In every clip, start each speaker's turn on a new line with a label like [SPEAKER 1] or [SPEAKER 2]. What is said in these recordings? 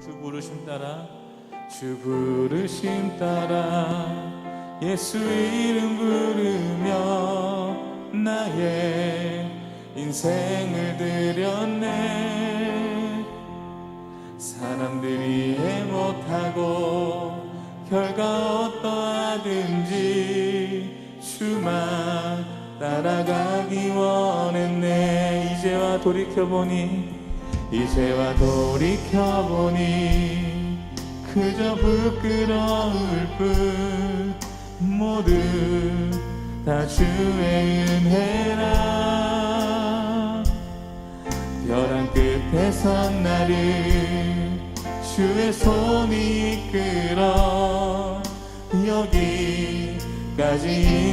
[SPEAKER 1] 주 부르심 따라 주 부르심 따라 예수 이름 부르며 나의 인생을 드렸네. 사람들이 이해 못하고 결과 어떠하든지 주만 따라가기 원했네. 이제와 돌이켜보니 그저 부끄러울 뿐 모두 다 주의 은혜라. 벼랑 끝에 선 나를 주의 손이 이끌어 여기까지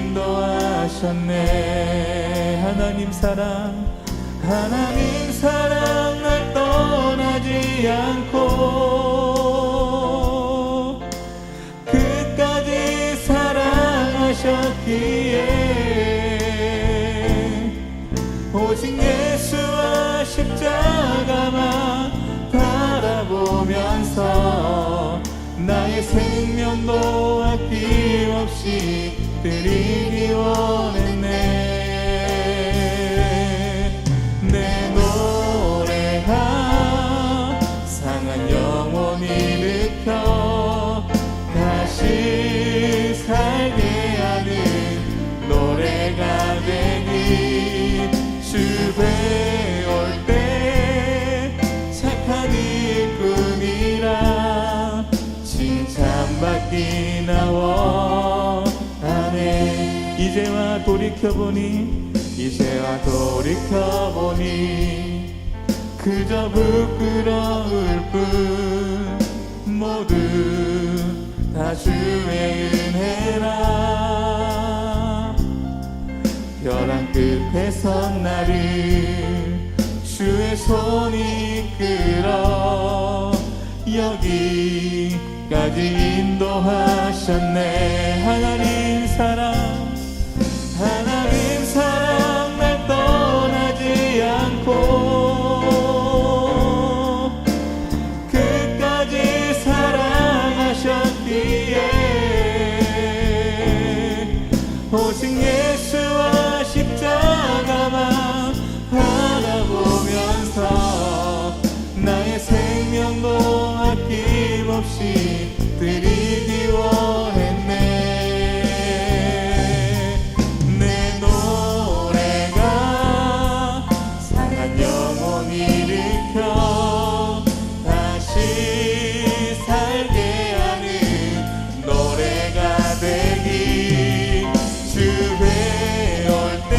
[SPEAKER 1] 인도하셨네. 하나님 사랑 날 떠나지 않고 끝까지 사랑하셨기에 오직 예수와 십자가만 바라보면서 나의 생명도 아낌없이 드리기 원했네. 내 노래가 상한 영혼 일으켜 다시 살게 하는 노래가 되기. 주 배울 때 착한 일꾼이라 칭찬받기나 원하네. 이제와 돌이켜보니 그저 부끄러울 뿐 모두 다 주의 은혜라. 벼랑 끝에 선 나를 주의 손이 이끌어 여기까지 인도하셨네. 하나님 사랑 날 떠나지 않고 끝까지 사랑하셨기에 오직 예수와 십자가만 바라보면서 나의 생명도 아낌없이 드리기 원했네. 내 노래가 상한 영혼 일으켜 다시 살게 하는 노래가 되기. 주 배울 때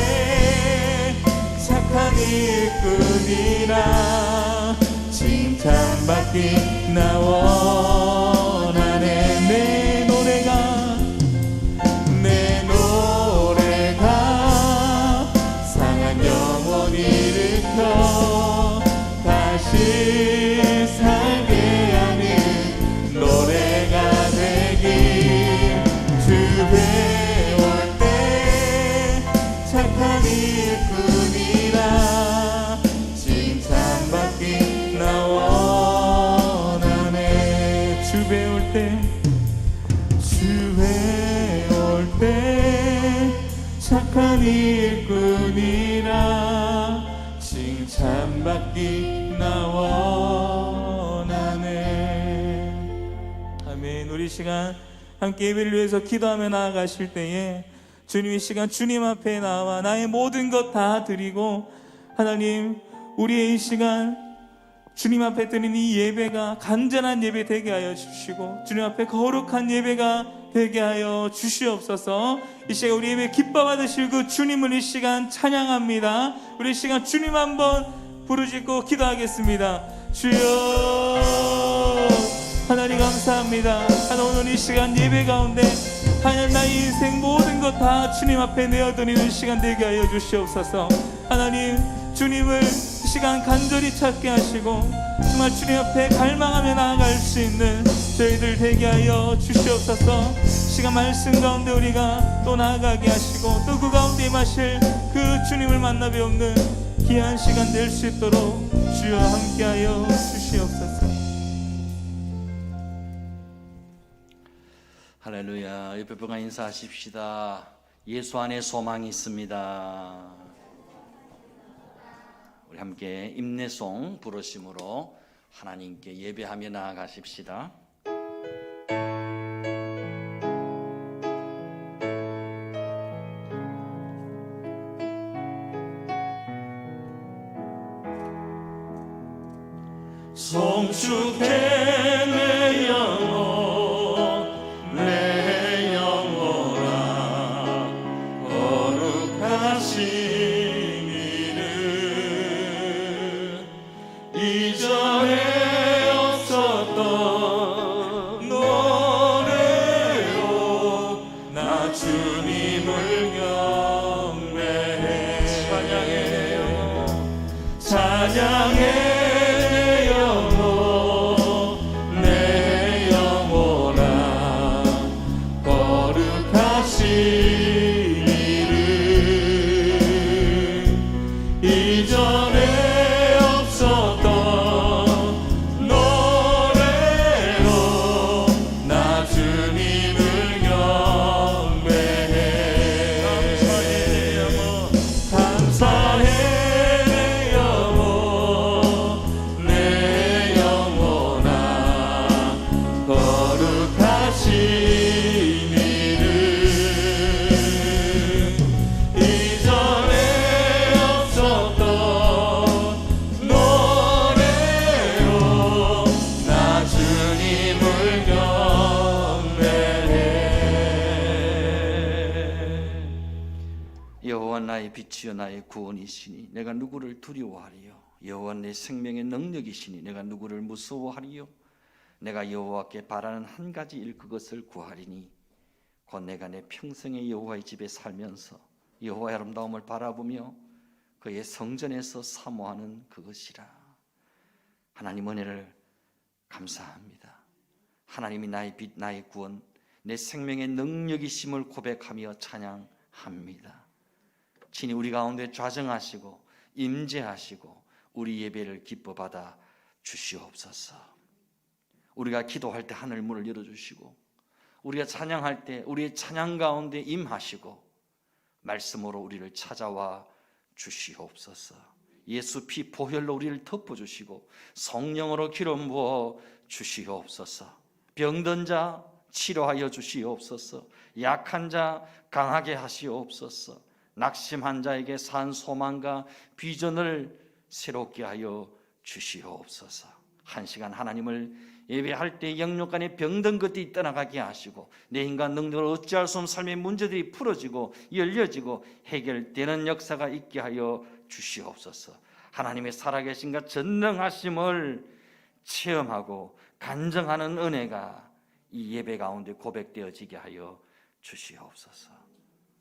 [SPEAKER 1] 착한 일꾼이라 칭찬받기 나 원하네. 내 노래가 상한 영혼 일으켜 다시 살게 하는 노래가 되기. 주 배울 때 착한 일꾼이라 칭찬받기 나 원하네. 주 배울 때 착한 일꾼이라 칭찬받기 나 원하네. 아멘. 우리 시간 함께 예배를 위해서 기도하며 나아가실 때에 주님의 시간 주님 앞에 나와 나의 모든 것 다 드리고 하나님 우리의 이 시간 주님 앞에 드리는 이 예배가 간절한 예배 되게 하여 주시고 주님 앞에 거룩한 예배가 되게 하여 주시옵소서. 이 시간 우리 예배 기뻐 받으실 그 주님을 이 시간 찬양합니다. 우리 이 시간 주님 한번 부르짖고 기도하겠습니다. 주여 하나님 감사합니다. 하나님 오늘 이 시간 예배 가운데 하나님 나의 인생 모든 것 다 주님 앞에 내어드리는 시간 되게 하여 주시옵소서. 하나님 주님을 이 시간 간절히 찾게 하시고 정말 주님 앞에 갈망하며 나아갈 수 있는 저희들 되게 하여 주시옵소서. 시간 말씀 가운데 우리가 또 나아가게 하시고 또 그 가운데 임하실 그 주님을 만나 뵙는 귀한 시간 될 수 있도록 주여 함께하여 주시옵소서.
[SPEAKER 2] 할렐루야. 옆에 분과 인사하십시다. 예수 안에 소망이 있습니다. 우리 함께 임내송 부르심으로 하나님께 예배하며 나아가십시다.
[SPEAKER 1] 성축해 내 영혼 내 영혼아 거룩하신 이름 이전에 없었던 노래로 나 주님을 경배해 찬양해 이전에 없었던 노래로 나 주님을 경배해 감사해 내 영혼 내 영혼아 거룩하신 이름 이전에
[SPEAKER 2] 여호와 나의 빛이여 나의 구원이시니 내가 누구를 두려워하리요. 여호와 내 생명의 능력이시니 내가 누구를 무서워하리요. 내가 여호와께 바라는 한 가지 일 그것을 구하리니 곧 내가 내 평생의 여호와의 집에 살면서 여호와의 아름다움을 바라보며 그의 성전에서 사모하는 그것이라. 하나님 은혜를 감사합니다. 하나님이 나의 빛 나의 구원 내 생명의 능력이심을 고백하며 찬양합니다. 친히 우리 가운데 좌정하시고 임재하시고 우리 예배를 기뻐 받아 주시옵소서. 우리가 기도할 때 하늘 문을 열어주시고 우리가 찬양할 때 우리의 찬양 가운데 임하시고 말씀으로 우리를 찾아와 주시옵소서. 예수 피 보혈로 우리를 덮어주시고 성령으로 기름 부어 주시옵소서. 병든 자 치료하여 주시옵소서. 약한 자 강하게 하시옵소서. 낙심한 자에게 산 소망과 비전을 새롭게 하여 주시옵소서. 한 시간 하나님을 예배할 때 영육간에 병든 것들이 떠나가게 하시고 내 인간 능력으로 어찌할 수 없는 삶의 문제들이 풀어지고 열려지고 해결되는 역사가 있게 하여 주시옵소서. 하나님의 살아계신과 전능하심을 체험하고 간증하는 은혜가 이 예배 가운데 고백되어지게 하여 주시옵소서.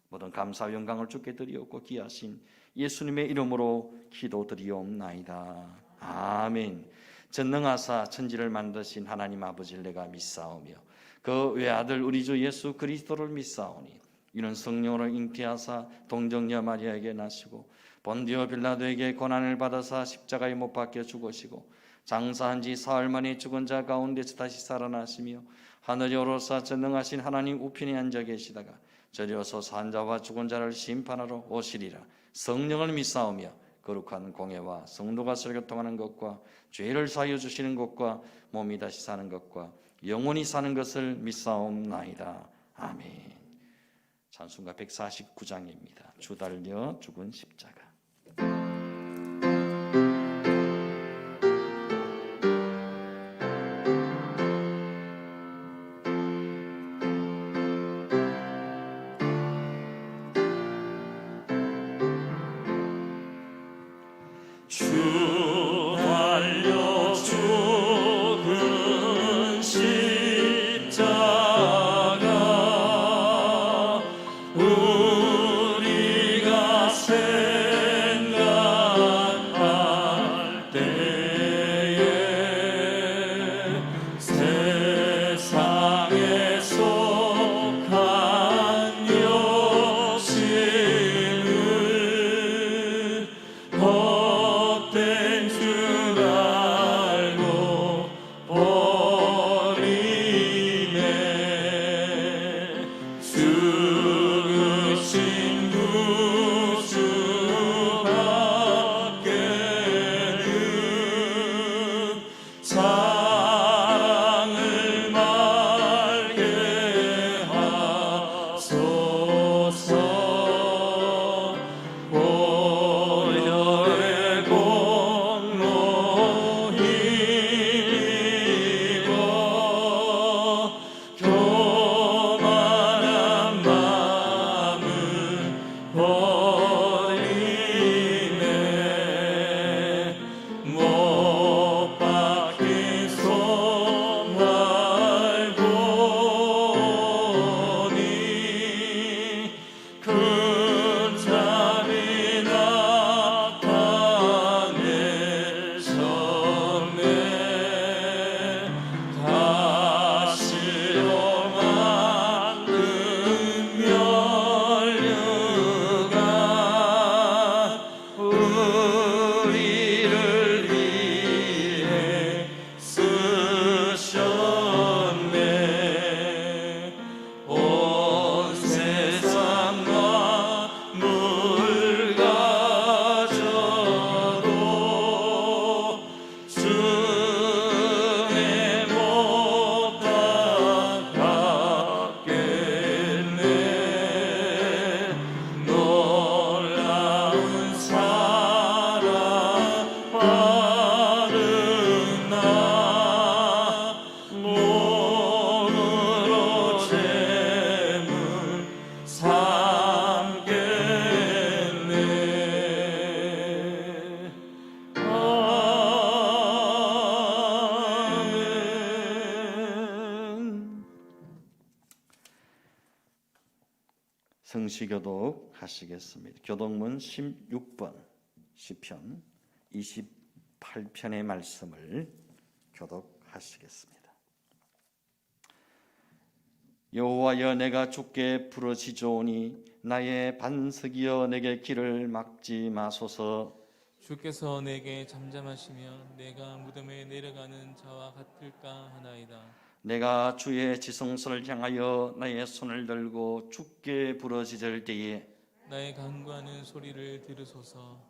[SPEAKER 2] 모든 감사와 영광을 주께 드리옵고 귀하신 예수님의 이름으로 기도드리옵나이다. 아멘. 전능하사 천지를 만드신 하나님 아버지를 내가 믿사오며 그 외아들 우리 주 예수 그리스도를 믿사오니 이는 성령으로 잉태하사 동정녀 마리아에게 나시고 본디오 빌라도에게 고난을 받아사 십자가에 못 박혀 죽으시고 장사한 지 사흘 만에 죽은 자 가운데서 다시 살아나시며 하늘에 오르사 전능하신 하나님 우편에 앉아 계시다가 저리어서 산자와 죽은 자를 심판하러 오시리라. 성령을 믿사오며 거룩한 공예와 성도가 서로 교통하는 것과 죄를 사하여 주시는 것과 몸이 다시 사는 것과 영원히 사는 것을 믿사옵나이다. 아멘. 찬송가 149장입니다. 주 달려 죽은 십자가.
[SPEAKER 1] 주 달려 죽은 십자가 우리가
[SPEAKER 2] 성시교독 하시겠습니다. 교독문 16번 시편 28편의 말씀을 교독하시겠습니다. 여호와여, 내가 주께 부르짖으오니 나의 반석이여, 내게 길을 막지 마소서.
[SPEAKER 1] 주께서 내게 잠잠하시면 내가 무덤에 내려가는 자와 같을까 하나이다.
[SPEAKER 2] 내가 주의 지성소를 향하여 나의 손을 들고 주께 부르짖을 때에
[SPEAKER 1] 나의 간구하는 소리를 들으소서.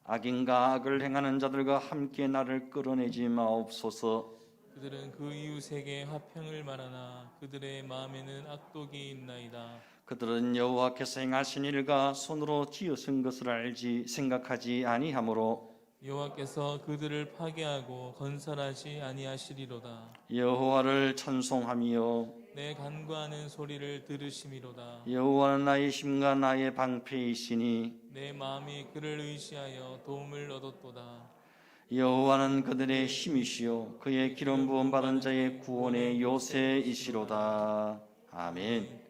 [SPEAKER 2] 악인과 악을 행하는 자들과 함께 나를 끌어내지 마옵소서.
[SPEAKER 1] 그들은 그 이웃에게 화평을 말하나 그들의 마음에는 악독이 있나이다.
[SPEAKER 2] 그들은 여호와께서 행하신 일과 손으로 지으신 것을 알지 생각하지 아니하므로
[SPEAKER 1] 여호와께서 그들을 파괴하고 건설하지 아니하시리로다.
[SPEAKER 2] 여호와를 찬송하며
[SPEAKER 1] 내 간구하는 소리를 들으심이로다.
[SPEAKER 2] 여호와는 나의 힘과 나의 방패이시니
[SPEAKER 1] 내 마음이 그를 의지하여 도움을 얻었도다.
[SPEAKER 2] 여호와는 그들의 힘이시요 그의 기름 부음 받은 자의 구원의 요새이시로다. 아멘.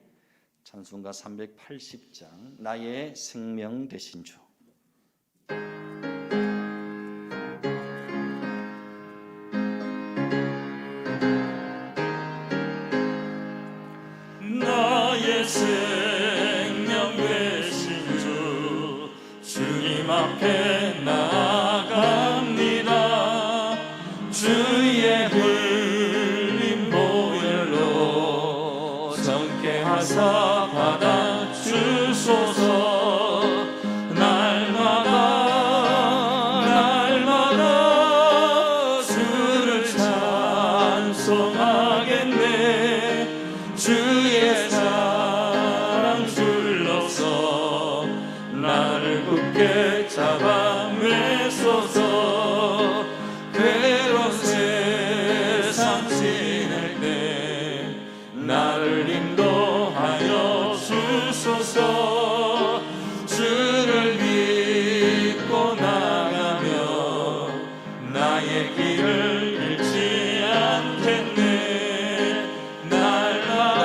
[SPEAKER 2] 찬송가 380장 나의 생명 되신 주.
[SPEAKER 1] 나의 생명 되신 주, 주님 앞에 나아갑니다. 주의 흘린 보혈로 정케 하사 받아 주소서. 날마다 주를 찬송하겠네. 주의 사랑 둘러서 나를 굳게 잡아 매소서. 괴로운 세상 지낼 때 나를 인도하여 주소서. 주를 믿고 나가며 나의 길을 잃지 않겠네. 날마다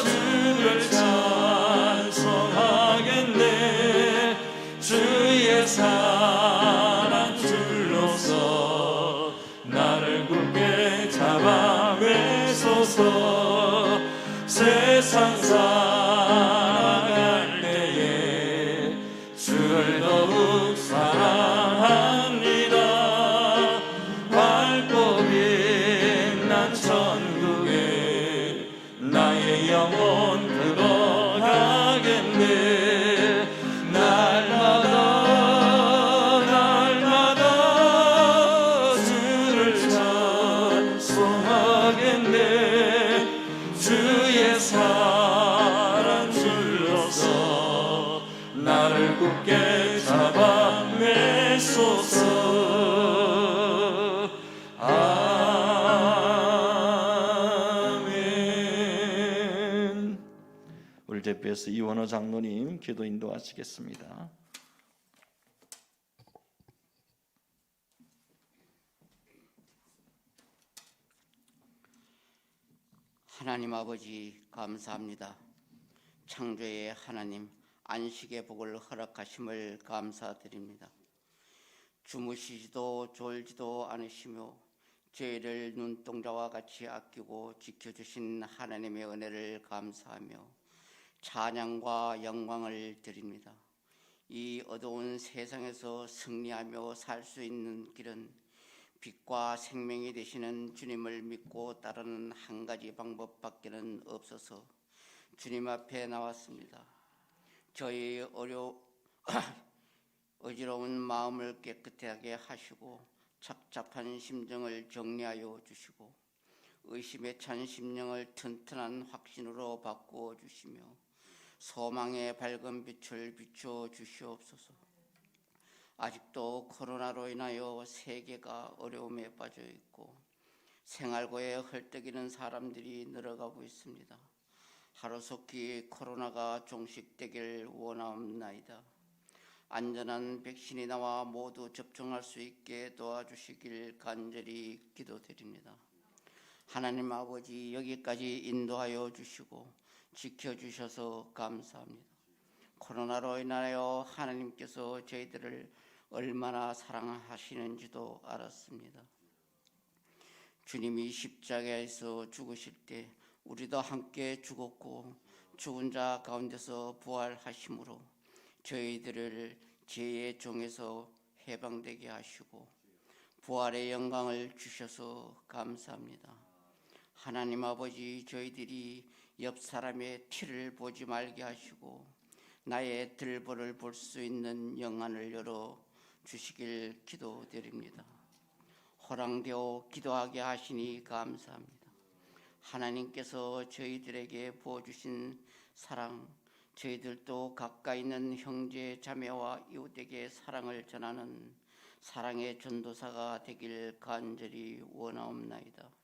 [SPEAKER 1] 주를 찬송하겠네. 주의 사랑 줄로서 나를 굳게 잡아 매소서. 세상 살아갈 때에 주를 더욱 사랑합니다. 밝고 빛난 천국에 나의 영혼 들어가겠네. 날마다 주를 찬송하겠네. 주의 사랑 줄로서 나를 굳게 잡아 매소서. 아멘.
[SPEAKER 2] 우리 대표해서 이원호 장로님 기도 인도하시겠습니다.
[SPEAKER 3] 하나님 아버지 감사합니다. 창조의 하나님, 안식의 복을 허락하심을 감사드립니다. 주무시지도 졸지도 않으시며 저희를 눈동자와 같이 아끼고 지켜주신 하나님의 은혜를 감사하며 찬양과 영광을 드립니다. 이 어두운 세상에서 승리하며 살 수 있는 길은 빛과 생명이 되시는 주님을 믿고 따르는 한 가지 방법밖에는 없어서 주님 앞에 나왔습니다. 저희 어지러운 마음을 깨끗하게 하시고 착잡한 심정을 정리하여 주시고 의심에 찬 심령을 튼튼한 확신으로 바꾸어 주시며 소망의 밝은 빛을 비춰 주시옵소서. 아직도 코로나로 인하여 세계가 어려움에 빠져 있고 생활고에 헐떡이는 사람들이 늘어가고 있습니다. 하루속히 코로나가 종식되길 원하옵나이다. 안전한 백신이 나와 모두 접종할 수 있게 도와주시길 간절히 기도드립니다. 하나님 아버지 여기까지 인도하여 주시고 지켜주셔서 감사합니다. 코로나로 인하여 하나님께서 저희들을 얼마나 사랑하시는지도 알았습니다. 주님이 십자가에서 죽으실 때 우리도 함께 죽었고 죽은 자 가운데서 부활하심으로 저희들을 죄의 종에서 해방되게 하시고 부활의 영광을 주셔서 감사합니다. 하나님 아버지 저희들이 옆 사람의 티를 보지 말게 하시고 나의 들보를 볼 수 있는 영안을 열어 주시길 기도드립니다. 허랑되어 기도하게 하시니 감사합니다. 하나님께서 저희들에게 부어주신 사랑, 저희들도 가까이 있는 형제 자매와 이웃에게 사랑을 전하는 사랑의 전도사가 되길 간절히 원하옵나이다.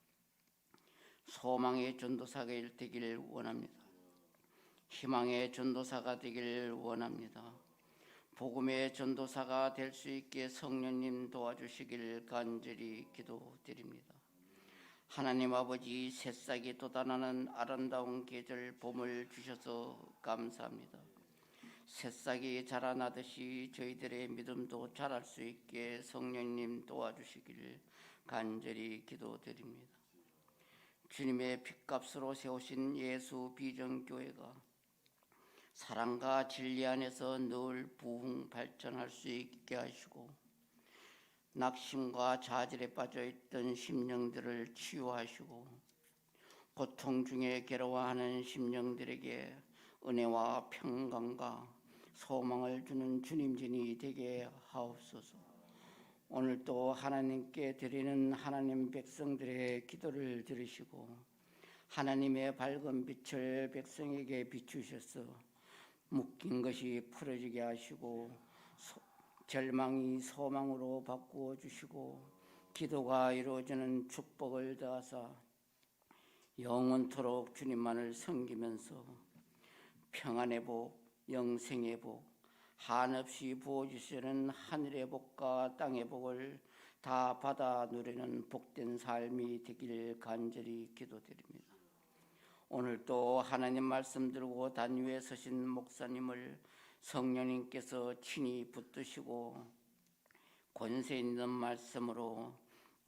[SPEAKER 3] 소망의 전도사가 되길 원합니다. 희망의 전도사가 되길 원합니다. 복음의 전도사가 될 수 있게 성령님 도와주시길 간절히 기도드립니다. 하나님 아버지 새싹이 돋아나는 아름다운 계절 봄을 주셔서 감사합니다. 새싹이 자라나듯이 저희들의 믿음도 자랄 수 있게 성령님 도와주시길 간절히 기도드립니다. 주님의 핏값으로 세우신 예수 비전교회가 사랑과 진리 안에서 늘 부흥 발전할 수 있게 하시고 낙심과 좌절에 빠져있던 심령들을 치유하시고 고통 중에 괴로워하는 심령들에게 은혜와 평강과 소망을 주는 주님진이 되게 하옵소서. 오늘 또 하나님께 드리는 하나님 백성들의 기도를 들으시고 하나님의 밝은 빛을 백성에게 비추셔서 묶인 것이 풀어지게 하시고 절망이 소망으로 바꾸어 주시고 기도가 이루어지는 축복을 더하사 영원토록 주님만을 섬기면서 평안의 복, 영생의 복, 한없이 부어주시는 하늘의 복과 땅의 복을 다 받아 누리는 복된 삶이 되길 간절히 기도드립니다. 오늘 또 하나님 말씀 들고 단위에 서신 목사님을 성령님께서 친히 붙드시고 권세 있는 말씀으로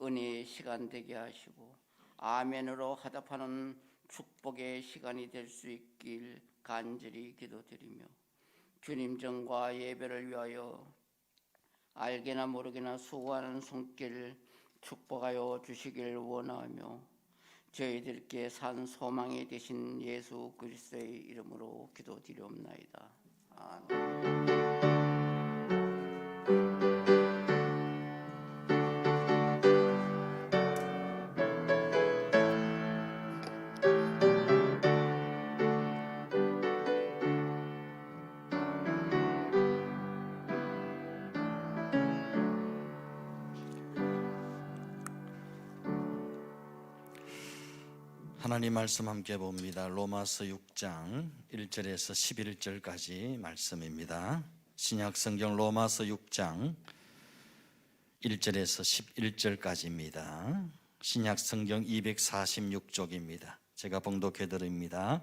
[SPEAKER 3] 은혜의 시간 되게 하시고 아멘으로 화답하는 축복의 시간이 될 수 있길 간절히 기도드리며 주님 정과 예배를 위하여 알게나 모르게나 수고하는 손길 축복하여 주시길 원하며 저희들께 산 소망이 되신 예수 그리스도의 이름으로 기도드리옵나이다. 아멘.
[SPEAKER 2] 하나님 말씀 함께 봅니다. 로마서 6장 1절에서 11절까지 말씀입니다. 신약 성경 로마서 6장 1절에서 11절까지입니다. 신약 성경 246쪽입니다. 제가 봉독해 드립니다.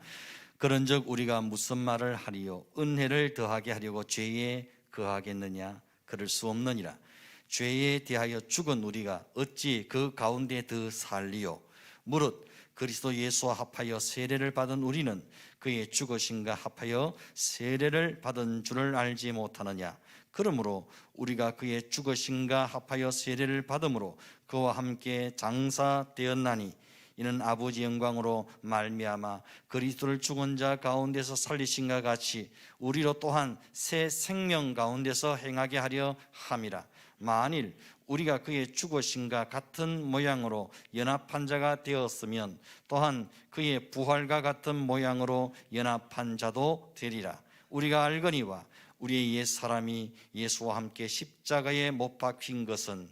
[SPEAKER 2] 그런즉 우리가 무슨 말을 하리요? 은혜를 더하게 하려고 죄에 거하겠느냐? 그럴 수 없느니라. 죄에 대하여 죽은 우리가 어찌 그 가운데 더 살리요? 무릇 그리스도 예수와 합하여 세례를 받은 우리는 그의 죽으심과 합하여 세례를 받은 줄을 알지 못하느냐? 그러므로 우리가 그의 죽으심과 합하여 세례를 받음으로 그와 함께 장사되었나니 이는 아버지 영광으로 말미암아 그리스도를 죽은 자 가운데서 살리신과 같이 우리로 또한 새 생명 가운데서 행하게 하려 함이라. 만일 우리가 그의 죽으심과 같은 모양으로 연합한 자가 되었으면 또한 그의 부활과 같은 모양으로 연합한 자도 되리라. 우리가 알거니와 우리의 옛 사람이 예수와 함께 십자가에 못 박힌 것은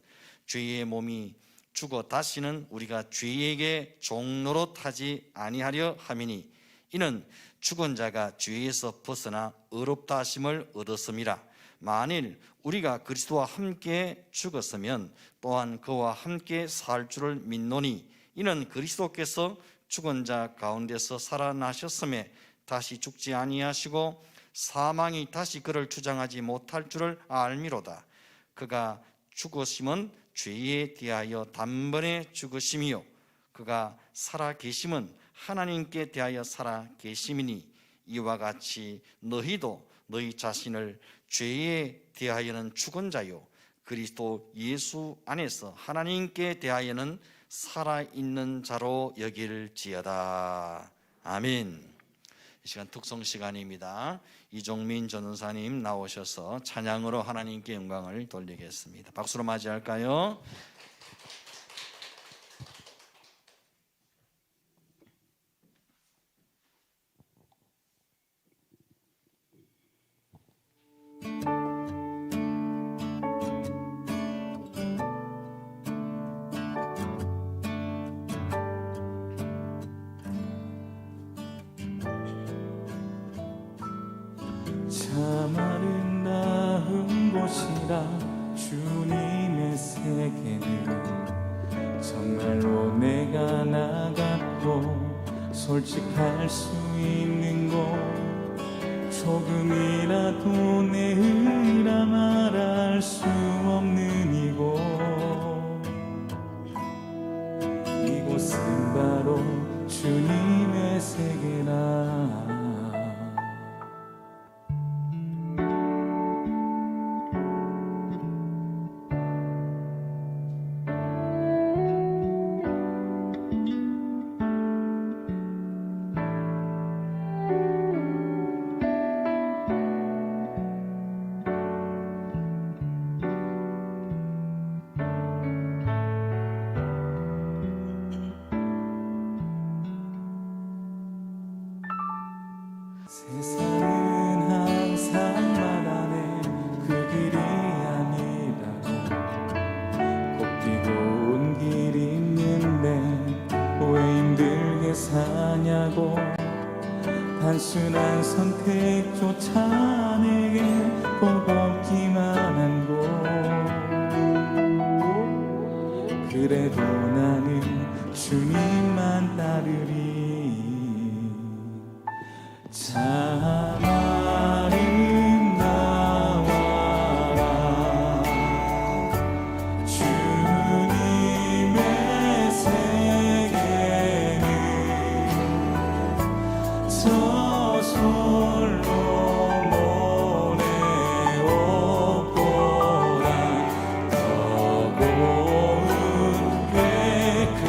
[SPEAKER 2] 죄의 몸이 죽어 다시는 우리가 죄에게 종노릇하지 아니하려 함이니 이는 죽은 자가 죄에서 벗어나 의롭다 하심을 얻었음이라. 만일 우리가 그리스도와 함께 죽었으면 또한 그와 함께 살 줄을 믿노니 이는 그리스도께서 죽은 자 가운데서 살아나셨음에 다시 죽지 아니하시고 사망이 다시 그를 주장하지 못할 줄을 알미로다. 그가 죽으심은 죄에 대하여 단번에 죽으심이요 그가 살아 계심은 하나님께 대하여 살아 계심이니 이와 같이 너희도 너희 자신을 죄에 대하여는 죽은 자요 그리스도 예수 안에서 하나님께 대하여는 살아있는 자로 여길지어다. 아멘. 이 시간 특송 시간입니다. 이종민 전도사님 나오셔서 찬양으로 하나님께 영광을 돌리겠습니다. 박수로 맞이할까요?
[SPEAKER 1] 참 아름다운 곳이라 주님의 세계는 정말로 내가 나갔고 솔직할 수 있는 곳 조금이라도 내 의라 말할 수 없는 이곳 이곳은 바로 주님의 세계라 세상은 항상 말하네 그 길이 아니라고 곱디고 온 길 있는데 왜 힘들게 사냐고 단순한 선택조차 내게 버겁기만 한 곳 그래도 나는 주님만 따르리 참 아름다워라 주님의 세계는 저절로 모래옥보다 더 고운 백합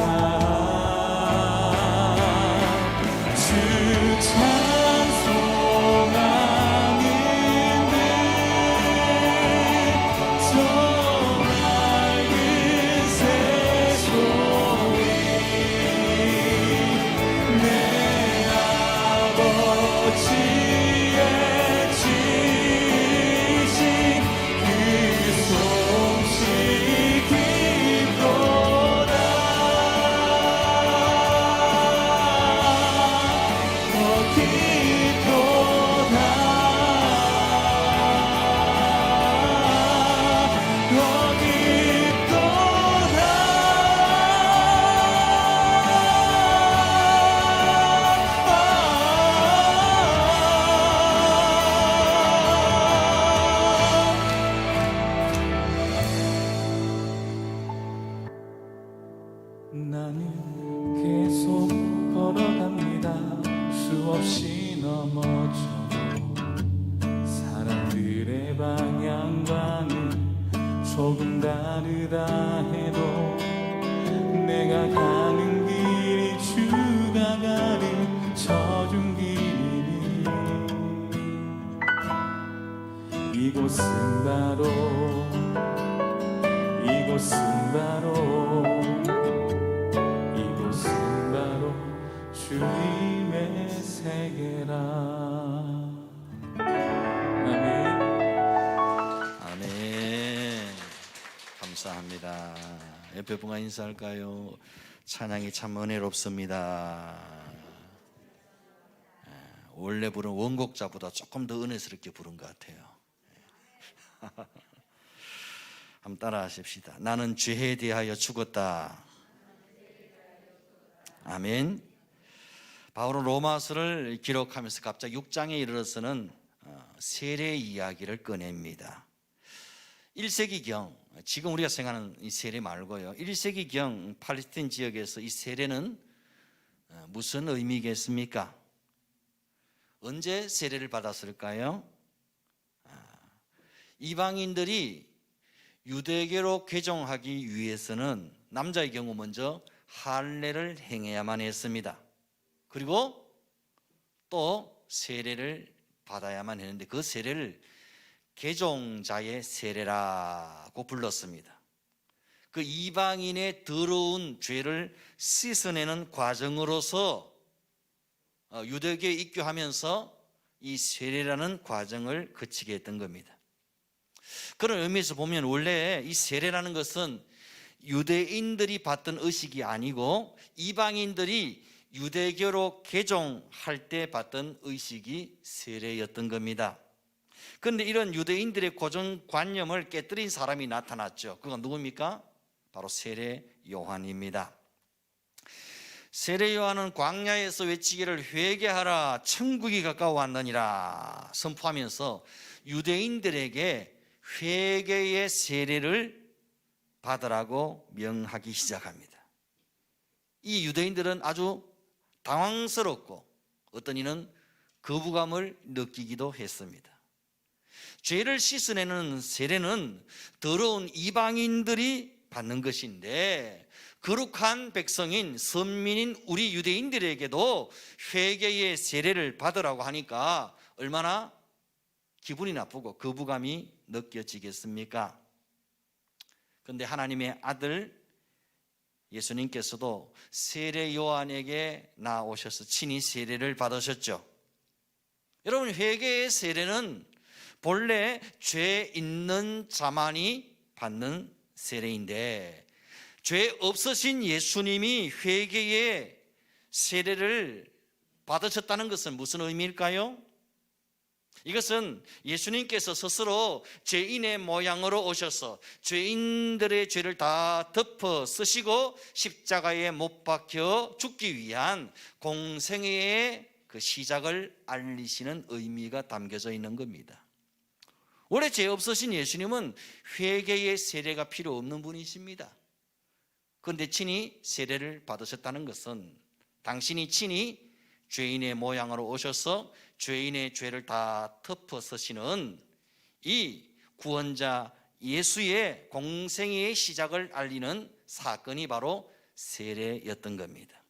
[SPEAKER 1] 주 찬송하는데 저 맑은 새소리 내 아버지의 지식 그 솜씨 깊도다 더 깊도다 더 나는 계속 걸어갑니다. 수없이 넘어져도 사람들의 방향과는 조금 다르다 해도 내가 가는 길이 주가 가는 저중 길이니 이곳은 바로 주님의 세계라. 아멘.
[SPEAKER 2] 아멘. 감사합니다. 옆에 분과 인사할까요? 찬양이 참 은혜롭습니다. 원래 부른 원곡자보다 조금 더 은혜스럽게 부른 것 같아요. 한번 따라 하십시다. 나는 죄에 대하여 죽었다. 아멘. 바울은 로마서를 기록하면서 갑자기 6장에 이르러서는 세례 이야기를 꺼냅니다. 1세기경, 지금 우리가 생각하는 이 세례 말고요, 1세기경 팔레스타인 지역에서 이 세례는 무슨 의미겠습니까? 언제 세례를 받았을까요? 이방인들이 유대교로 개종하기 위해서는 남자의 경우 먼저 할례를 행해야만 했습니다. 그리고 또 세례를 받아야만 했는데 그 세례를 개종자의 세례라고 불렀습니다. 그 이방인의 더러운 죄를 씻어내는 과정으로서 유대교에 입교하면서 이 세례라는 과정을 거치게 했던 겁니다. 그런 의미에서 보면 원래 이 세례라는 것은 유대인들이 받던 의식이 아니고 이방인들이 유대교로 개종할 때 받던 의식이 세례였던 겁니다. 그런데 이런 유대인들의 고정관념을 깨뜨린 사람이 나타났죠. 그건 누굽니까? 바로 세례 요한입니다. 세례 요한은 광야에서 외치기를 회개하라 천국이 가까워왔느니라 선포하면서 유대인들에게 회개의 세례를 받으라고 명하기 시작합니다. 이 유대인들은 아주 당황스럽고 어떤 이는 거부감을 느끼기도 했습니다. 죄를 씻어내는 세례는 더러운 이방인들이 받는 것인데 거룩한 백성인 선민인 우리 유대인들에게도 회개의 세례를 받으라고 하니까 얼마나 기분이 나쁘고 거부감이 느껴지겠습니까? 그런데 하나님의 아들 예수님께서도 세례 요한에게 나오셔서 친히 세례를 받으셨죠. 여러분, 회개의 세례는 본래 죄 있는 자만이 받는 세례인데 죄 없으신 예수님이 회개의 세례를 받으셨다는 것은 무슨 의미일까요? 이것은 예수님께서 스스로 죄인의 모양으로 오셔서 죄인들의 죄를 다 덮어 쓰시고 십자가에 못 박혀 죽기 위한 공생애의 그 시작을 알리시는 의미가 담겨져 있는 겁니다. 원래 죄 없으신 예수님은 회개의 세례가 필요 없는 분이십니다. 그런데 친히 세례를 받으셨다는 것은 당신이 친히 죄인의 모양으로 오셔서 죄인의 죄를 다 덮어 쓰시는 이 구원자 예수의 공생애의 시작을 알리는 사건이 바로 세례였던 겁니다.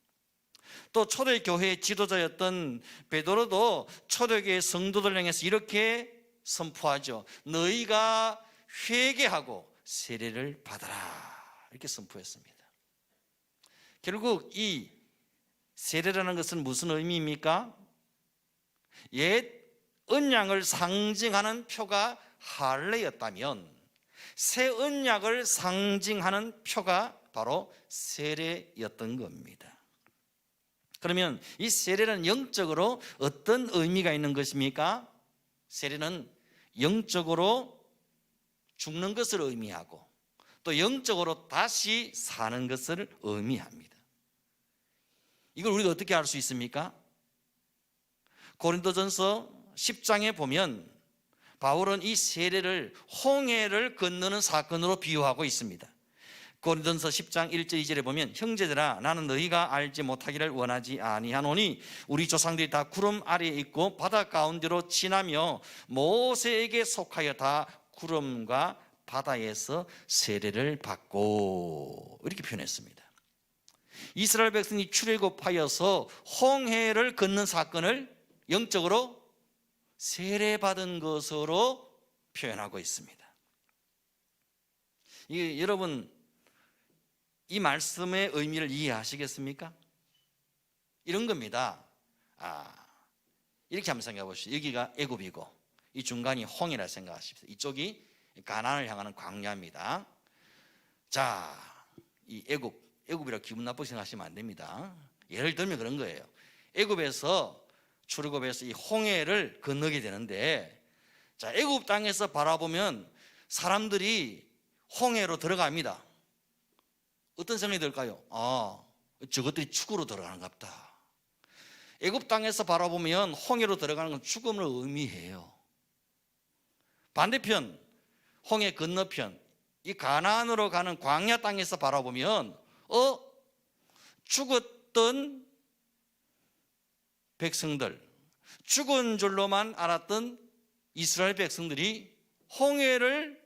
[SPEAKER 2] 또 초대교회의 지도자였던 베드로도 초대교회 성도들 향해서 이렇게 선포하죠. 너희가 회개하고 세례를 받아라, 이렇게 선포했습니다. 결국 이 세례라는 것은 무슨 의미입니까? 옛 언약을 상징하는 표가 할례였다면 새 언약을 상징하는 표가 바로 세례였던 겁니다. 그러면 이 세례는 영적으로 어떤 의미가 있는 것입니까? 세례는 영적으로 죽는 것을 의미하고 또 영적으로 다시 사는 것을 의미합니다. 이걸 우리가 어떻게 알 수 있습니까? 고린도전서 10장에 보면 바울은 이 세례를 홍해를 건너는 사건으로 비유하고 있습니다. 고린도전서 10장 1절 2절에 보면 형제들아 나는 너희가 알지 못하기를 원하지 아니하노니 우리 조상들이 다 구름 아래에 있고 바다 가운데로 지나며 모세에게 속하여 다 구름과 바다에서 세례를 받고 이렇게 표현했습니다. 이스라엘 백성이 출애굽하여서 홍해를 건넌 사건을 영적으로 세례받은 것으로 표현하고 있습니다. 여러분, 이 말씀의 의미를 이해하시겠습니까? 이런 겁니다. 이렇게 한번 생각해 보시죠. 여기가 애굽이고 이 중간이 홍해라 생각하십시오. 이쪽이 가나안을 향하는 광야입니다. 자, 이 애굽이라고 기분 나쁘게 생각하시면 안 됩니다. 예를 들면 그런 거예요. 애굽에서 출애굽해서 이 홍해를 건너게 되는데, 자, 애굽 땅에서 바라보면 사람들이 홍해로 들어갑니다. 어떤 생각이 들까요? 저것들이 죽으로 들어가는갑다. 애굽 땅에서 바라보면 홍해로 들어가는 건 죽음을 의미해요. 반대편 홍해 건너편 이 가나안으로 가는 광야 땅에서 바라보면 죽었던 백성들, 죽은 줄로만 알았던 이스라엘 백성들이 홍해를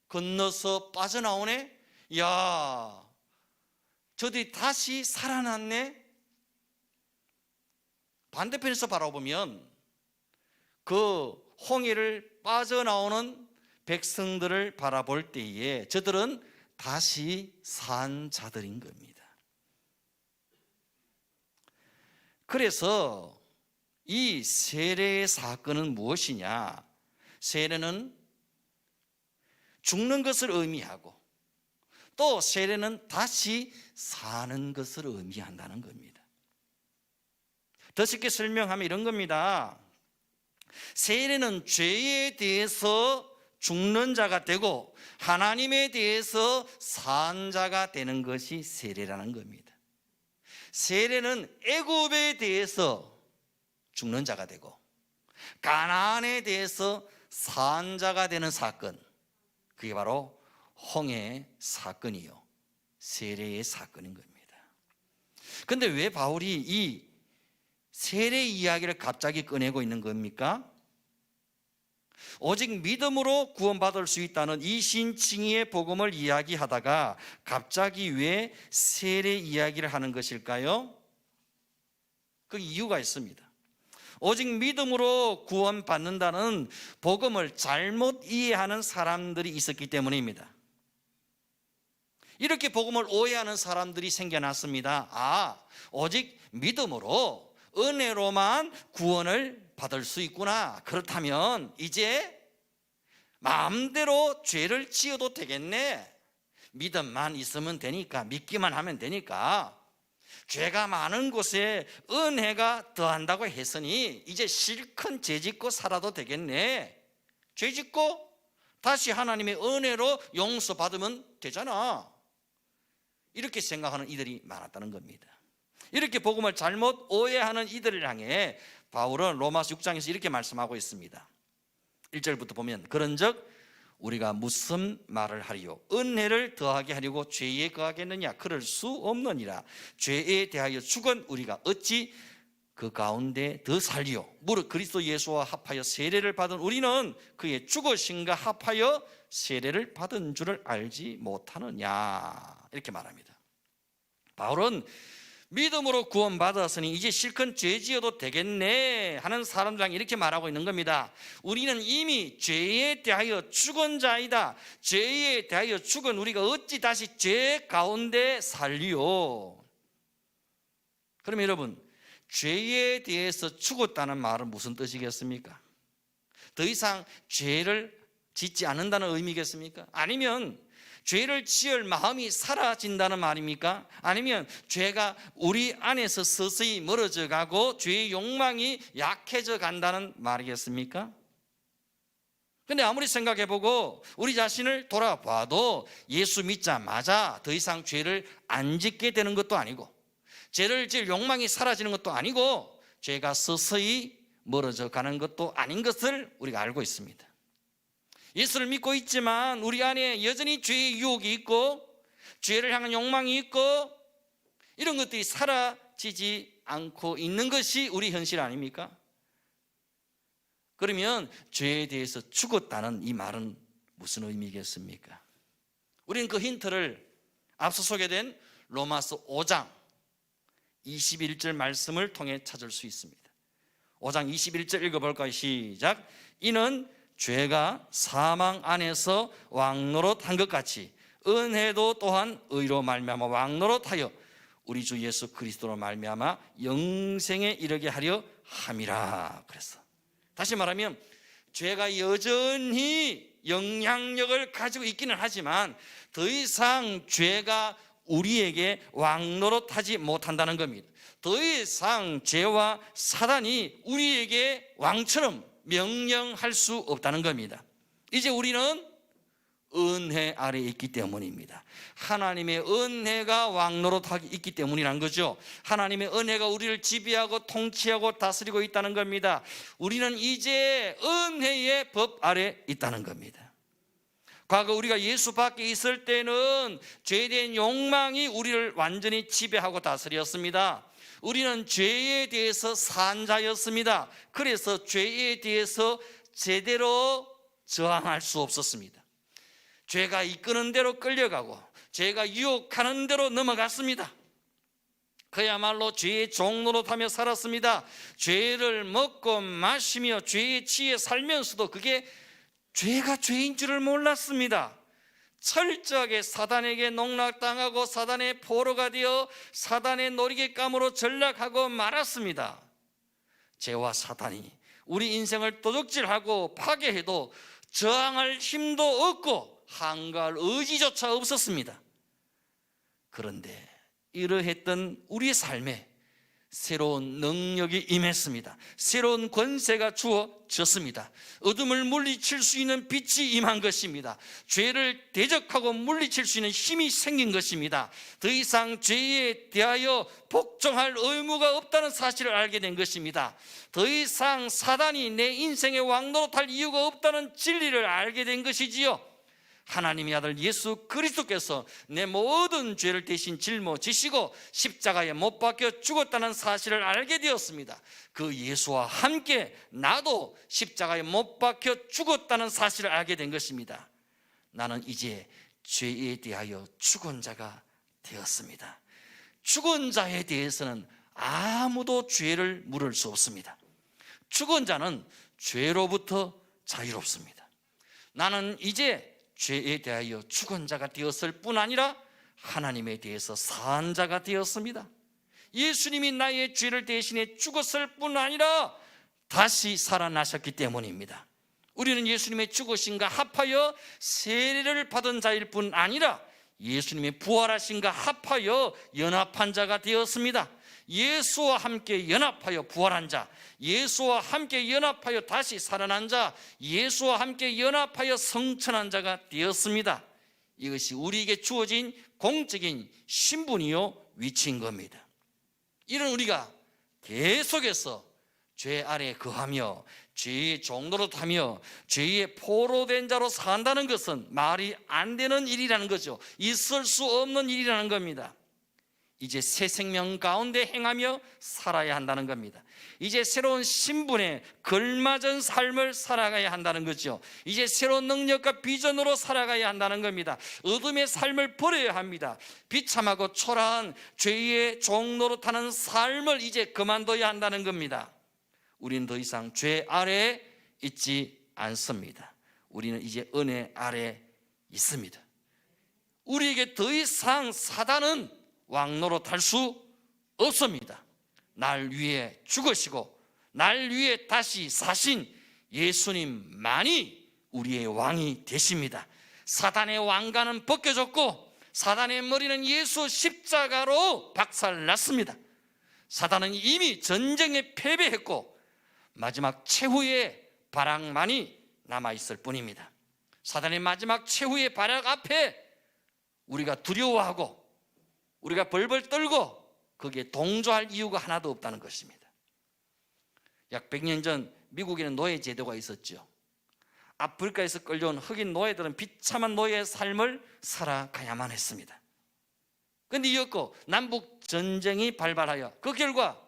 [SPEAKER 2] 건너서 빠져나오네. 야, 저들이 다시 살아났네. 반대편에서 바라보면 그 홍해를 빠져나오는 백성들을 바라볼 때에 저들은 다시 산 자들인 겁니다. 그래서 이 세례의 사건은 무엇이냐? 세례는 죽는 것을 의미하고 또 세례는 다시 사는 것을 의미한다는 겁니다. 더 쉽게 설명하면 이런 겁니다. 세례는 죄에 대해서 죽는 자가 되고 하나님에 대해서 산 자가 되는 것이 세례라는 겁니다. 세례는 애굽에 대해서 죽는 자가 되고 가나안에 대해서 산 자가 되는 사건, 그게 바로 홍해 사건이요 세례의 사건인 겁니다. 그런데 왜 바울이 이 세례 이야기를 갑자기 꺼내고 있는 겁니까? 오직 믿음으로 구원받을 수 있다는 이신칭의의 복음을 이야기하다가 갑자기 왜 세례 이야기를 하는 것일까요? 그 이유가 있습니다. 오직 믿음으로 구원받는다는 복음을 잘못 이해하는 사람들이 있었기 때문입니다. 이렇게 복음을 오해하는 사람들이 생겨났습니다. 오직 믿음으로 은혜로만 구원을 받을 수 있구나. 그렇다면 이제 마음대로 죄를 지어도 되겠네. 믿음만 있으면 되니까, 믿기만 하면 되니까, 죄가 많은 곳에 은혜가 더한다고 했으니 이제 실컷 죄 짓고 살아도 되겠네. 죄 짓고 다시 하나님의 은혜로 용서받으면 되잖아. 이렇게 생각하는 이들이 많았다는 겁니다. 이렇게 복음을 잘못 오해하는 이들을 향해 바울은 로마서 6장에서 이렇게 말씀하고 있습니다. 1절부터 보면 그런즉 우리가 무슨 말을 하리요? 은혜를 더하게 하려고 죄에 거하겠느냐? 그럴 수 없느니라. 죄에 대하여 죽은 우리가 어찌 그 가운데 더 살리요? 무릇 그리스도 예수와 합하여 세례를 받은 우리는 그의 죽으심과 합하여 세례를 받은 줄을 알지 못하느냐? 이렇게 말합니다. 바울은 믿음으로 구원받았으니 이제 실컷 죄 지어도 되겠네 하는 사람들랑 이렇게 말하고 있는 겁니다. 우리는 이미 죄에 대하여 죽은 자이다. 죄에 대하여 죽은 우리가 어찌 다시 죄 가운데 살리요? 그럼 여러분, 죄에 대해서 죽었다는 말은 무슨 뜻이겠습니까? 더 이상 죄를 짓지 않는다는 의미겠습니까? 아니면 죄를 지을 마음이 사라진다는 말입니까? 아니면 죄가 우리 안에서 서서히 멀어져 가고 죄의 욕망이 약해져 간다는 말이겠습니까? 근데 아무리 생각해보고 우리 자신을 돌아봐도 예수 믿자마자 더 이상 죄를 안 짓게 되는 것도 아니고 죄를 지을 욕망이 사라지는 것도 아니고 죄가 서서히 멀어져 가는 것도 아닌 것을 우리가 알고 있습니다. 예수를 믿고 있지만 우리 안에 여전히 죄의 유혹이 있고 죄를 향한 욕망이 있고 이런 것들이 사라지지 않고 있는 것이 우리 현실 아닙니까? 그러면 죄에 대해서 죽었다는 이 말은 무슨 의미겠습니까? 우리는 그 힌트를 앞서 소개된 로마서 5장 21절 말씀을 통해 찾을 수 있습니다. 5장 21절 읽어볼까요? 시작. 이는 죄가 사망 안에서 왕노릇한 것 같이 은혜도 또한 의로 말미암아 왕노릇하여 우리 주 예수 그리스도로 말미암아 영생에 이르게 하려 함이라. 그래서 다시 말하면 죄가 여전히 영향력을 가지고 있기는 하지만 더 이상 죄가 우리에게 왕노릇하지 못한다는 겁니다. 더 이상 죄와 사단이 우리에게 왕처럼 명령할 수 없다는 겁니다. 이제 우리는 은혜 아래에 있기 때문입니다. 하나님의 은혜가 왕노릇하기 있기 때문이란 거죠. 하나님의 은혜가 우리를 지배하고 통치하고 다스리고 있다는 겁니다. 우리는 이제 은혜의 법 아래 있다는 겁니다. 과거 우리가 예수 밖에 있을 때는 죄된 욕망이 우리를 완전히 지배하고 다스렸습니다. 우리는 죄에 대해서 산자였습니다. 그래서 죄에 대해서 제대로 저항할 수 없었습니다. 죄가 이끄는 대로 끌려가고 죄가 유혹하는 대로 넘어갔습니다. 그야말로 죄의 종노릇하며 살았습니다. 죄를 먹고 마시며 죄에 취해 살면서도 그게 죄가 죄인 줄을 몰랐습니다. 철저하게 사단에게 농락당하고 사단의 포로가 되어 사단의 놀이개감으로 전락하고 말았습니다. 죄와 사단이 우리 인생을 도적질하고 파괴해도 저항할 힘도 없고 한가할 의지조차 없었습니다. 그런데 이러했던 우리의 삶에 새로운 능력이 임했습니다. 새로운 권세가 주어졌습니다. 어둠을 물리칠 수 있는 빛이 임한 것입니다. 죄를 대적하고 물리칠 수 있는 힘이 생긴 것입니다. 더 이상 죄에 대하여 복종할 의무가 없다는 사실을 알게 된 것입니다. 더 이상 사단이 내 인생의 왕노릇할 이유가 없다는 진리를 알게 된 것이지요. 하나님의 아들 예수 그리스도께서 내 모든 죄를 대신 짊어지시고 십자가에 못 박혀 죽었다는 사실을 알게 되었습니다. 그 예수와 함께 나도 십자가에 못 박혀 죽었다는 사실을 알게 된 것입니다. 나는 이제 죄에 대하여 죽은 자가 되었습니다. 죽은 자에 대해서는 아무도 죄를 물을 수 없습니다. 죽은 자는 죄로부터 자유롭습니다. 나는 이제 죄에 대하여 죽은 자가 되었을 뿐 아니라 하나님에 대해서 산 자가 되었습니다. 예수님이 나의 죄를 대신해 죽었을 뿐 아니라 다시 살아나셨기 때문입니다. 우리는 예수님의 죽으심과 합하여 세례를 받은 자일 뿐 아니라 예수님의 부활하심과 합하여 연합한 자가 되었습니다. 예수와 함께 연합하여 부활한 자, 예수와 함께 연합하여 다시 살아난 자, 예수와 함께 연합하여 성천한 자가 되었습니다. 이것이 우리에게 주어진 공적인 신분이요 위치인 겁니다. 이런 우리가 계속해서 죄 아래 거하며 죄의 종노릇하며 죄의 포로된 자로 산다는 것은 말이 안 되는 일이라는 거죠. 있을 수 없는 일이라는 겁니다. 이제 새 생명 가운데 행하며 살아야 한다는 겁니다. 이제 새로운 신분에 걸맞은 삶을 살아가야 한다는 거죠. 이제 새로운 능력과 비전으로 살아가야 한다는 겁니다. 어둠의 삶을 버려야 합니다. 비참하고 초라한 죄의 종노릇하는 삶을 이제 그만둬야 한다는 겁니다. 우리는 더 이상 죄 아래에 있지 않습니다. 우리는 이제 은혜 아래에 있습니다. 우리에게 더 이상 사단은 왕노릇할 수 없습니다. 날 위해 죽으시고 날 위해 다시 사신 예수님만이 우리의 왕이 되십니다. 사단의 왕관은 벗겨졌고 사단의 머리는 예수 십자가로 박살났습니다. 사단은 이미 전쟁에 패배했고 마지막 최후의 발악만이 남아있을 뿐입니다. 사단의 마지막 최후의 발악 앞에 우리가 두려워하고 우리가 벌벌 떨고 거기에 동조할 이유가 하나도 없다는 것입니다. 약 100년 전 미국에는 노예 제도가 있었죠. 아프리카에서 끌려온 흑인 노예들은 비참한 노예의 삶을 살아가야만 했습니다. 그런데 이었고 남북 전쟁이 발발하여 그 결과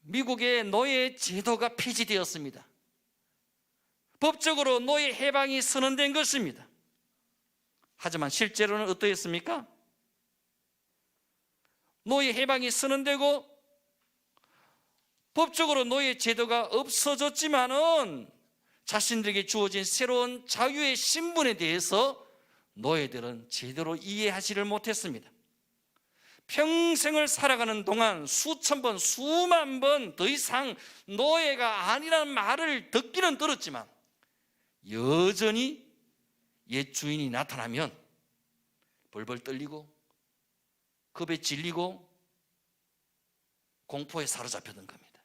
[SPEAKER 2] 미국의 노예 제도가 폐지되었습니다. 법적으로 노예 해방이 선언된 것입니다. 하지만 실제로는 어떠했습니까? 노예 해방이 선언되고 법적으로 노예 제도가 없어졌지만은 자신들에게 주어진 새로운 자유의 신분에 대해서 노예들은 제대로 이해하지를 못했습니다. 평생을 살아가는 동안 수천 번, 수만 번 더 이상 노예가 아니라는 말을 듣기는 들었지만 여전히 옛 주인이 나타나면 벌벌 떨리고 겁에 질리고 공포에 사로잡혔던 겁니다.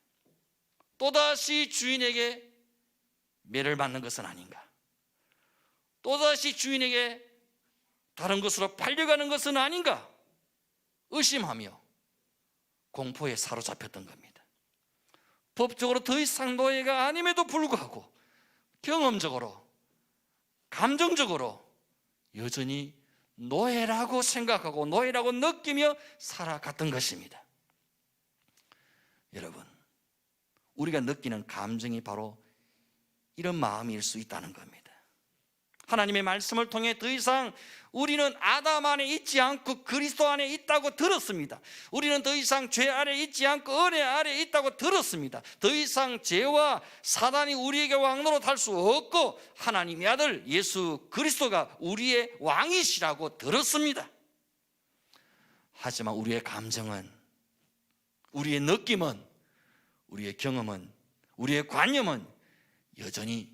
[SPEAKER 2] 또다시 주인에게 매를 맞는 것은 아닌가, 또다시 주인에게 다른 것으로 팔려가는 것은 아닌가 의심하며 공포에 사로잡혔던 겁니다. 법적으로 더 이상 노예가 아님에도 불구하고 경험적으로, 감정적으로 여전히 노예라고 생각하고 노예라고 느끼며 살아갔던 것입니다. 여러분, 우리가 느끼는 감정이 바로 이런 마음일 수 있다는 겁니다. 하나님의 말씀을 통해 더 이상 우리는 아담 안에 있지 않고 그리스도 안에 있다고 들었습니다. 우리는 더 이상 죄 아래 있지 않고 은혜 아래 있다고 들었습니다. 더 이상 죄와 사단이 우리에게 왕노릇할 수 없고 하나님의 아들 예수 그리스도가 우리의 왕이시라고 들었습니다. 하지만 우리의 감정은, 우리의 느낌은, 우리의 경험은, 우리의 관념은 여전히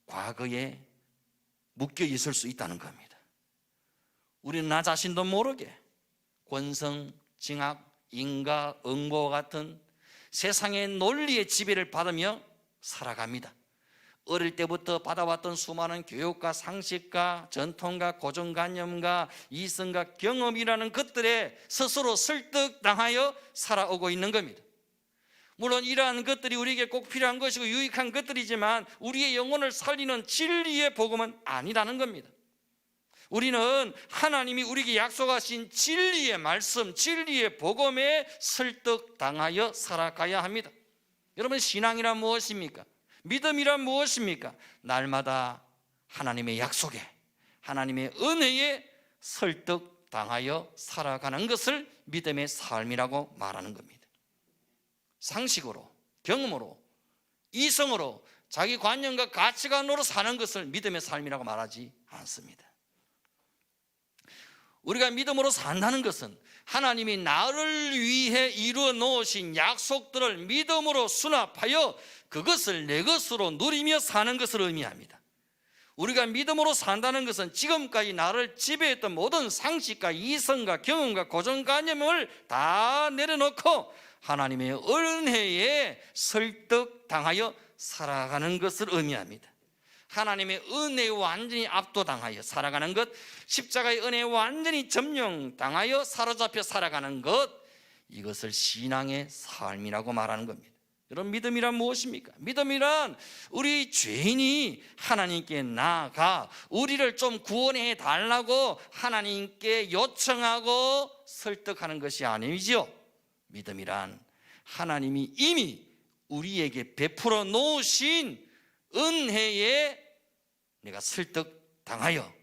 [SPEAKER 2] 과거에 묶여 있을 수 있다는 겁니다. 우리는 나 자신도 모르게 권성, 징악, 인가, 응보와 같은 세상의 논리의 지배를 받으며 살아갑니다. 어릴 때부터 받아왔던 수많은 교육과 상식과 전통과 고정관념과 이성과 경험이라는 것들에 스스로 설득당하여 살아오고 있는 겁니다. 물론 이러한 것들이 우리에게 꼭 필요한 것이고 유익한 것들이지만 우리의 영혼을 살리는 진리의 복음은 아니라는 겁니다. 우리는 하나님이 우리에게 약속하신 진리의 말씀, 진리의 복음에 설득당하여 살아가야 합니다. 여러분, 신앙이란 무엇입니까? 믿음이란 무엇입니까? 날마다 하나님의 약속에, 하나님의 은혜에 설득당하여 살아가는 것을 믿음의 삶이라고 말하는 겁니다. 상식으로, 경험으로, 이성으로, 자기 관념과 가치관으로 사는 것을 믿음의 삶이라고 말하지 않습니다. 우리가 믿음으로 산다는 것은 하나님이 나를 위해 이루어 놓으신 약속들을 믿음으로 수납하여 그것을 내 것으로 누리며 사는 것을 의미합니다. 우리가 믿음으로 산다는 것은 지금까지 나를 지배했던 모든 상식과 이성과 경험과 고정관념을 다 내려놓고 하나님의 은혜에 설득당하여 살아가는 것을 의미합니다. 하나님의 은혜에 완전히 압도당하여 살아가는 것, 십자가의 은혜에 완전히 점령당하여 사로잡혀 살아가는 것, 이것을 신앙의 삶이라고 말하는 겁니다. 여러분, 믿음이란 무엇입니까? 믿음이란 우리 죄인이 하나님께 나아가 우리를 좀 구원해 달라고 하나님께 요청하고 설득하는 것이 아니죠. 믿음이란 하나님이 이미 우리에게 베풀어 놓으신 은혜에 내가 설득당하여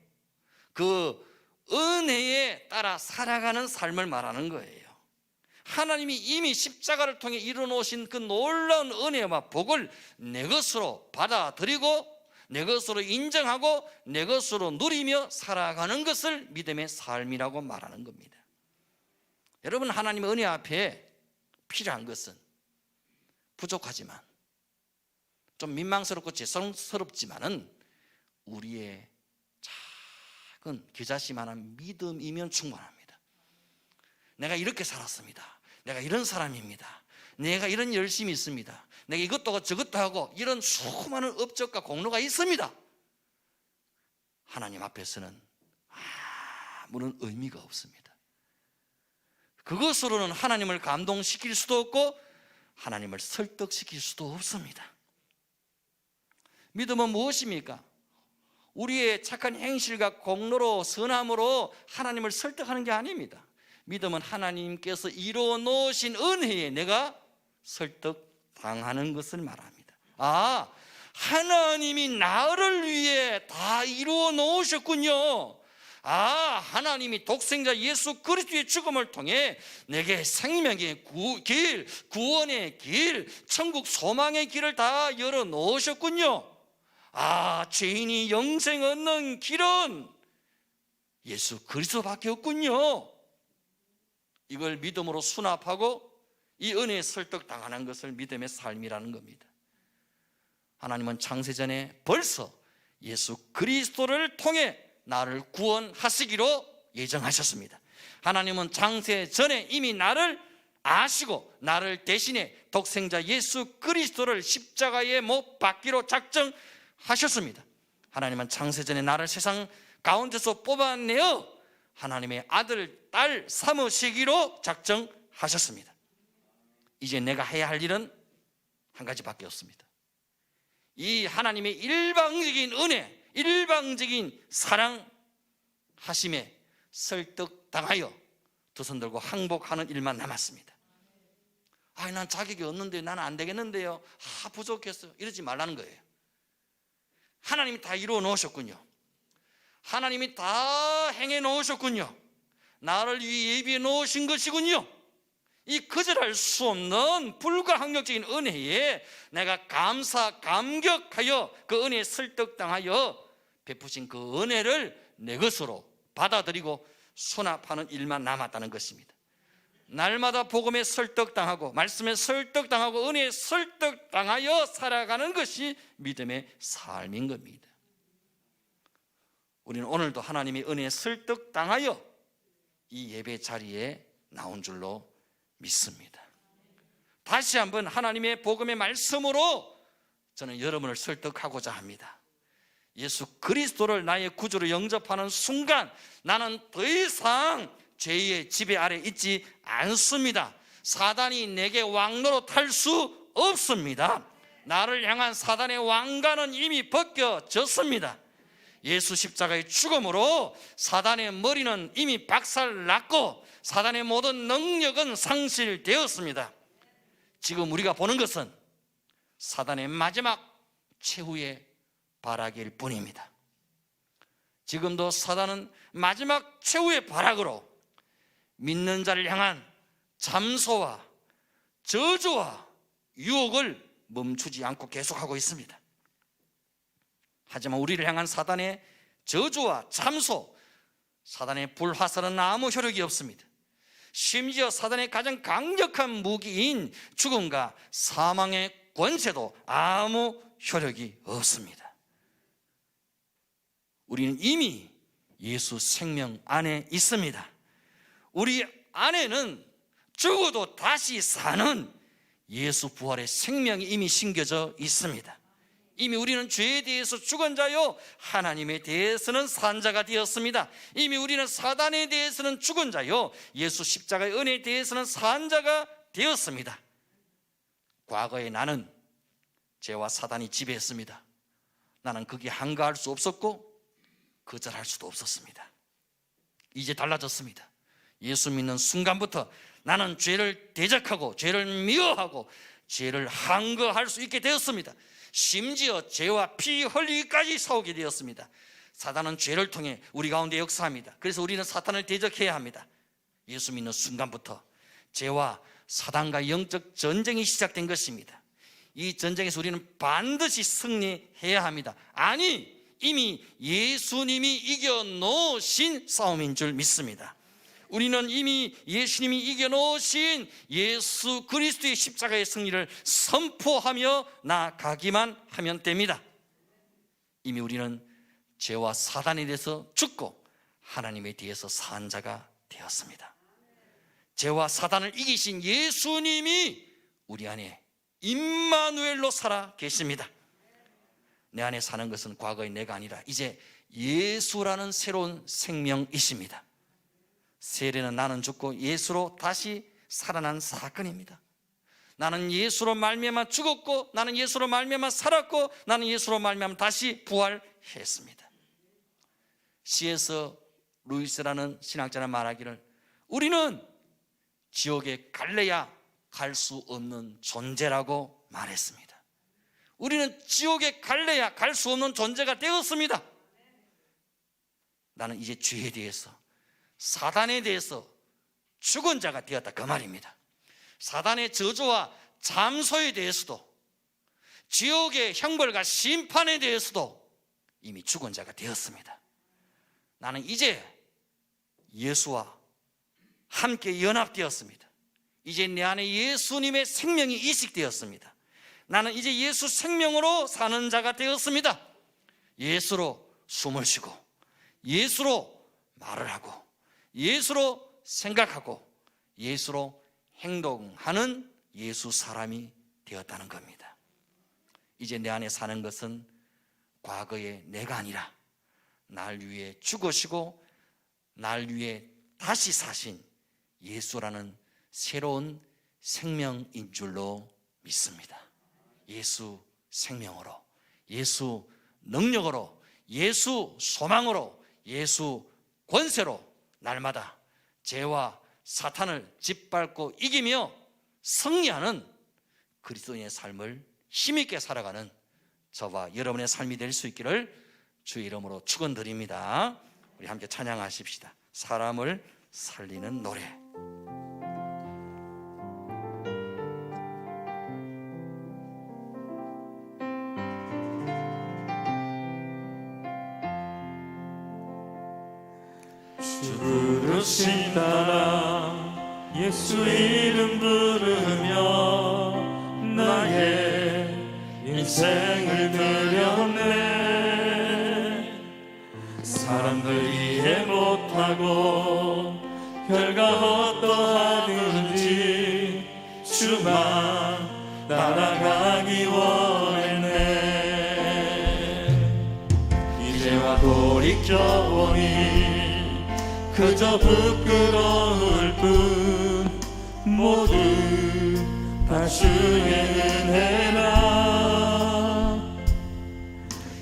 [SPEAKER 2] 그 은혜에 따라 살아가는 삶을 말하는 거예요. 하나님이 이미 십자가를 통해 이루어놓으신 그 놀라운 은혜와 복을 내 것으로 받아들이고 내 것으로 인정하고 내 것으로 누리며 살아가는 것을 믿음의 삶이라고 말하는 겁니다. 여러분, 하나님의 은혜 앞에 필요한 것은 부족하지만 좀 민망스럽고 죄송스럽지만은 우리의 작은 겨자씨만한 믿음이면 충분합니다. 내가 이렇게 살았습니다. 내가 이런 사람입니다. 내가 이런 열심이 있습니다. 내가 이것도 하고 저것도 하고 이런 수많은 업적과 공로가 있습니다. 하나님 앞에서는 아무런 의미가 없습니다. 그것으로는 하나님을 감동시킬 수도 없고 하나님을 설득시킬 수도 없습니다. 믿음은 무엇입니까? 우리의 착한 행실과 공로로 선함으로 하나님을 설득하는 게 아닙니다. 믿음은 하나님께서 이루어 놓으신 은혜에 내가 설득당하는 것을 말합니다. 하나님이 나를 위해 다 이루어 놓으셨군요. 하나님이 독생자 예수 그리스도의 죽음을 통해 내게 생명의 길, 구원의 길, 천국 소망의 길을 다 열어 놓으셨군요. 죄인이 영생 얻는 길은 예수 그리스도밖에 없군요. 이걸 믿음으로 수납하고 이 은혜에 설득당하는 것을 믿음의 삶이라는 겁니다. 하나님은 창세전에 벌써 예수 그리스도를 통해 나를 구원하시기로 예정하셨습니다. 하나님은 창세전에 이미 나를 아시고 나를 대신해 독생자 예수 그리스도를 십자가에 못 박기로 작정하셨습니다. 하나님은 창세전에 나를 세상 가운데서 뽑아내어 하나님의 아들, 딸 삼으시기로 작정하셨습니다. 이제 내가 해야 할 일은 한 가지밖에 없습니다. 이 하나님의 일방적인 은혜, 일방적인 사랑하심에 설득당하여 두 손 들고 항복하는 일만 남았습니다. 난 자격이 없는데 나는 안 되겠는데요, 부족했어요, 이러지 말라는 거예요. 하나님이 다 이루어 놓으셨군요. 하나님이 다 행해 놓으셨군요. 나를 위해 예비해 놓으신 것이군요. 이 거절할 수 없는 불가항력적인 은혜에 내가 감격하여 그 은혜에 설득당하여 베푸신 그 은혜를 내 것으로 받아들이고 수납하는 일만 남았다는 것입니다. 날마다 복음에 설득당하고 말씀에 설득당하고 은혜에 설득당하여 살아가는 것이 믿음의 삶인 겁니다. 우리는 오늘도 하나님의 은혜에 설득당하여 이 예배 자리에 나온 줄로 믿습니다. 다시 한번 하나님의 복음의 말씀으로 저는 여러분을 설득하고자 합니다. 예수 그리스도를 나의 구주로 영접하는 순간 나는 더 이상 죄의 지배 아래 있지 않습니다. 사단이 내게 왕노릇 할 수 없습니다. 나를 향한 사단의 왕관은 이미 벗겨졌습니다. 예수 십자가의 죽음으로 사단의 머리는 이미 박살났고 사단의 모든 능력은 상실되었습니다. 지금 우리가 보는 것은 사단의 마지막 최후의 발악일 뿐입니다. 지금도 사단은 마지막 최후의 발악으로 믿는 자를 향한 잠소와 저주와 유혹을 멈추지 않고 계속하고 있습니다. 하지만 우리를 향한 사단의 저주와 참소, 사단의 불화살은 아무 효력이 없습니다. 심지어 사단의 가장 강력한 무기인 죽음과 사망의 권세도 아무 효력이 없습니다. 우리는 이미 예수 생명 안에 있습니다. 우리 안에는 죽어도 다시 사는 예수 부활의 생명이 이미 심겨져 있습니다. 이미 우리는 죄에 대해서 죽은 자요 하나님에 대해서는 산 자가 되었습니다. 이미 우리는 사단에 대해서는 죽은 자요 예수 십자가의 은혜에 대해서는 산 자가 되었습니다. 과거에 나는 죄와 사단이 지배했습니다. 나는 거기에 한가할 수 없었고 거절할 수도 없었습니다. 이제 달라졌습니다. 예수 믿는 순간부터 나는 죄를 대적하고 죄를 미워하고 죄를 항거할 수 있게 되었습니다. 심지어 죄와 피 흘리기까지 싸우게 되었습니다. 사단은 죄를 통해 우리 가운데 역사합니다. 그래서 우리는 사탄을 대적해야 합니다. 예수 믿는 순간부터 죄와 사단과 영적 전쟁이 시작된 것입니다. 이 전쟁에서 우리는 반드시 승리해야 합니다. 아니, 이미 예수님이 이겨놓으신 싸움인 줄 믿습니다. 우리는 이미 예수님이 이겨놓으신 예수 그리스도의 십자가의 승리를 선포하며 나아가기만 하면 됩니다. 이미 우리는 죄와 사단에 대해서 죽고 하나님에 대해서 산 자가 되었습니다. 죄와 사단을 이기신 예수님이 우리 안에 임마누엘로 살아 계십니다. 내 안에 사는 것은 과거의 내가 아니라 이제 예수라는 새로운 생명이십니다. 세례는 나는 죽고 예수로 다시 살아난 사건입니다. 나는 예수로 말미암아 죽었고 나는 예수로 말미암아 살았고 나는 예수로 말미암아 다시 부활했습니다. C.S. 루이스라는 신학자는 말하기를 우리는 지옥에 갈래야 갈 수 없는 존재라고 말했습니다. 우리는 지옥에 갈래야 갈 수 없는 존재가 되었습니다. 나는 이제 죄에 대해서 사단에 대해서 죽은 자가 되었다 그 말입니다. 사단의 저주와 잠소에 대해서도 지옥의 형벌과 심판에 대해서도 이미 죽은 자가 되었습니다. 나는 이제 예수와 함께 연합되었습니다. 이제 내 안에 예수님의 생명이 이식되었습니다. 나는 이제 예수 생명으로 사는 자가 되었습니다. 예수로 숨을 쉬고 예수로 말을 하고 예수로 생각하고 예수로 행동하는 예수 사람이 되었다는 겁니다. 이제 내 안에 사는 것은 과거의 내가 아니라 날 위해 죽으시고 날 위해 다시 사신 예수라는 새로운 생명인 줄로 믿습니다. 예수 생명으로, 예수 능력으로, 예수 소망으로, 예수 권세로 날마다 죄와 사탄을 짓밟고 이기며 승리하는 그리스도인의 삶을 힘있게 살아가는 저와 여러분의 삶이 될 수 있기를 주의 이름으로 축원드립니다. 우리 함께 찬양하십시다. 사람을 살리는 노래.
[SPEAKER 1] 주 부르신 따라 예수 이름 부르며 나의 인생을 드렸네. 사람들 이해 못하고 결과 어떠하든지 주만 따라가기 원했네. 이제와 돌이켜보니 그저 부끄러울 뿐 모두 다 주의 은혜라.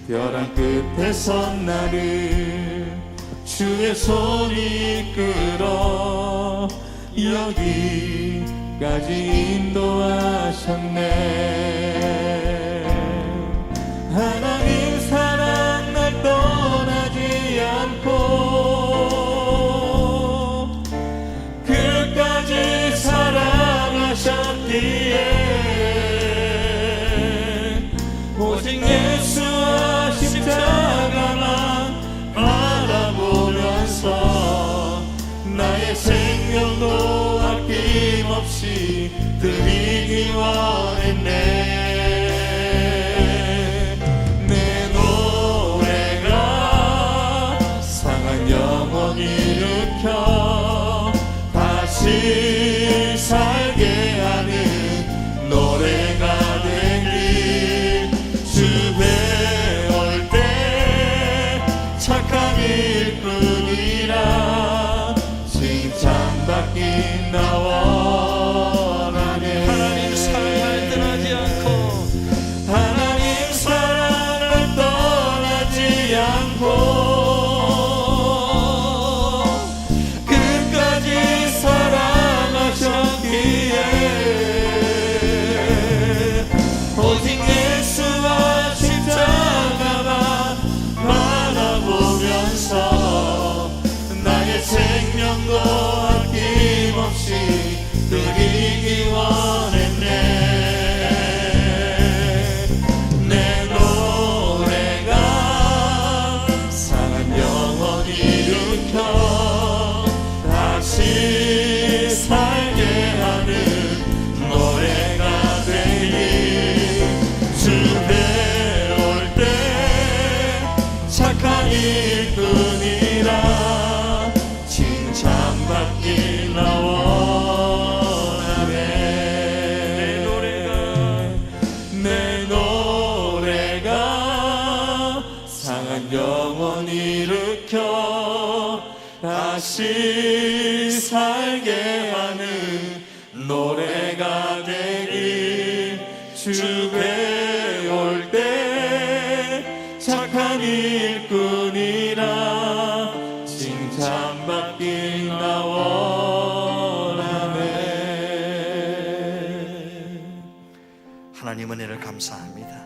[SPEAKER 1] 벼랑 끝에 선 나를 주의 손이 이끌어 여기까지 인도하셨네. 하나님 사랑 날 떠나지 않고 끝까지 사랑하셨기에 오직 예수와 십자가만 바라보면서 나의 생명도 아낌없이 드리기 원했네. 내 노래가 상한 영혼 일으켜 다시 살게 하는 노래가 되길. 주 배울 때 착한 일뿐이라 칭찬받기 나 원하네.
[SPEAKER 2] 하나님 사랑을 떠나지 않고,
[SPEAKER 1] 하나님 사랑을 떠나지 않고 끝까지 사랑하셨기에 오직 예수와 십자가만 바라보면서 나의 생명도 아낌없이 드리기 원했네. 내 노래가 상한 영혼 일으켜 다시 살게 하는 노래가 되길. 주 배울 때 착한 일뿐이라 칭찬받기 나 원하네. 내 노래가 상한 영혼 일으켜 다시 살게 하는 노래가 되길. 주 배울 때 착한 일꾼이라 칭찬받기 나 원하네.
[SPEAKER 2] 하나님 은혜를 감사합니다.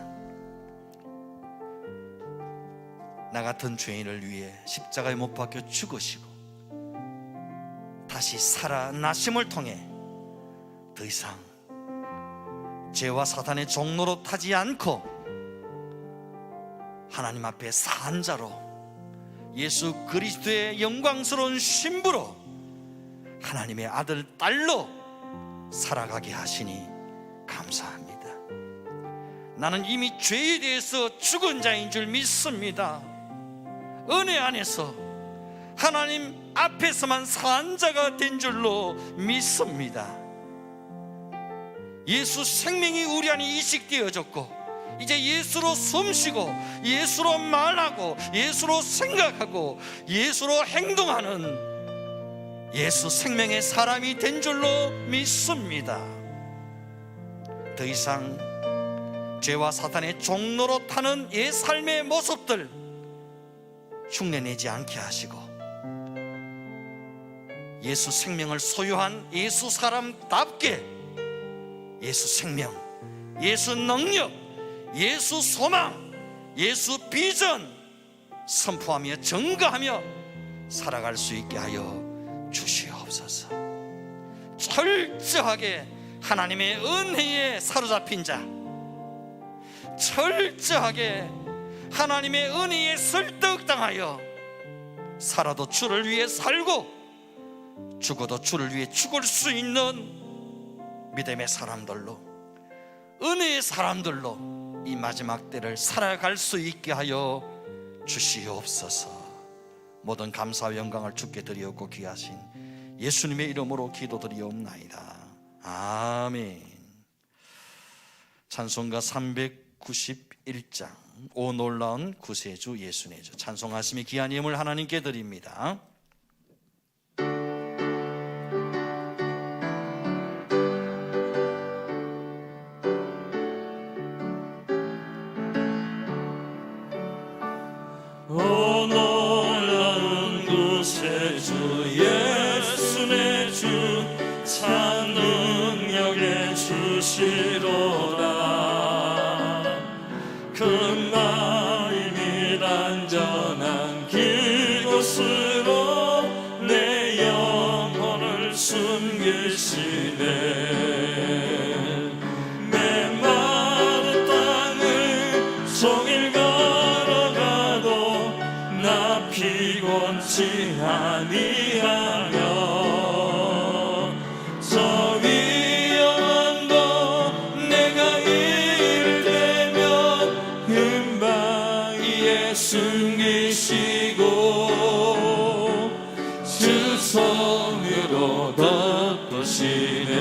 [SPEAKER 2] 나 같은 죄인을 위해 십자가에 못 박혀 죽으시고 다시 살아나심을 통해 더 이상 죄와 사탄의 종로로 타지 않고 하나님 앞에 산 자로 예수 그리스도의 영광스러운 신부로 하나님의 아들, 딸로 살아가게 하시니 감사합니다. 나는 이미 죄에 대해서 죽은 자인 줄 믿습니다. 은혜 안에서 하나님 앞에서만 산 자가 된 줄로 믿습니다. 예수 생명이 우리 안에 이식되어졌고 이제 예수로 숨쉬고 예수로 말하고 예수로 생각하고 예수로 행동하는 예수 생명의 사람이 된 줄로 믿습니다. 더 이상 죄와 사탄의 종로로 타는 옛 삶의 모습들 흉내내지 않게 하시고 예수 생명을 소유한 예수 사람답게 예수 생명, 예수 능력, 예수 소망, 예수 비전 선포하며 증거하며 살아갈 수 있게 하여 주시옵소서. 철저하게 하나님의 은혜에 사로잡힌 자, 철저하게 하나님의 은혜에 설득당하여 살아도 주를 위해 살고 죽어도 주를 위해 죽을 수 있는 믿음의 사람들로, 은혜의 사람들로 이 마지막 때를 살아갈 수 있게 하여 주시옵소서. 모든 감사와 영광을 주께 드리옵고 귀하신 예수님의 이름으로 기도드리옵나이다. 아멘. 찬송가 391장 오 놀라운 구세주 예수네주 찬송하심이 귀한 예물 하나님께 드립니다.
[SPEAKER 1] 오 놀라운 구세주 예수 내 주 참 능력의 주시로다. 금마이 및 안전한 그곳으로 내 영혼을 숨기시네. 메마른 땅을 종일 걸어가도 나 피곤치 아니하며 저 위험한 곳 내가 이를 대면 금방이에 숨기시고 주 손으로 덮으시네.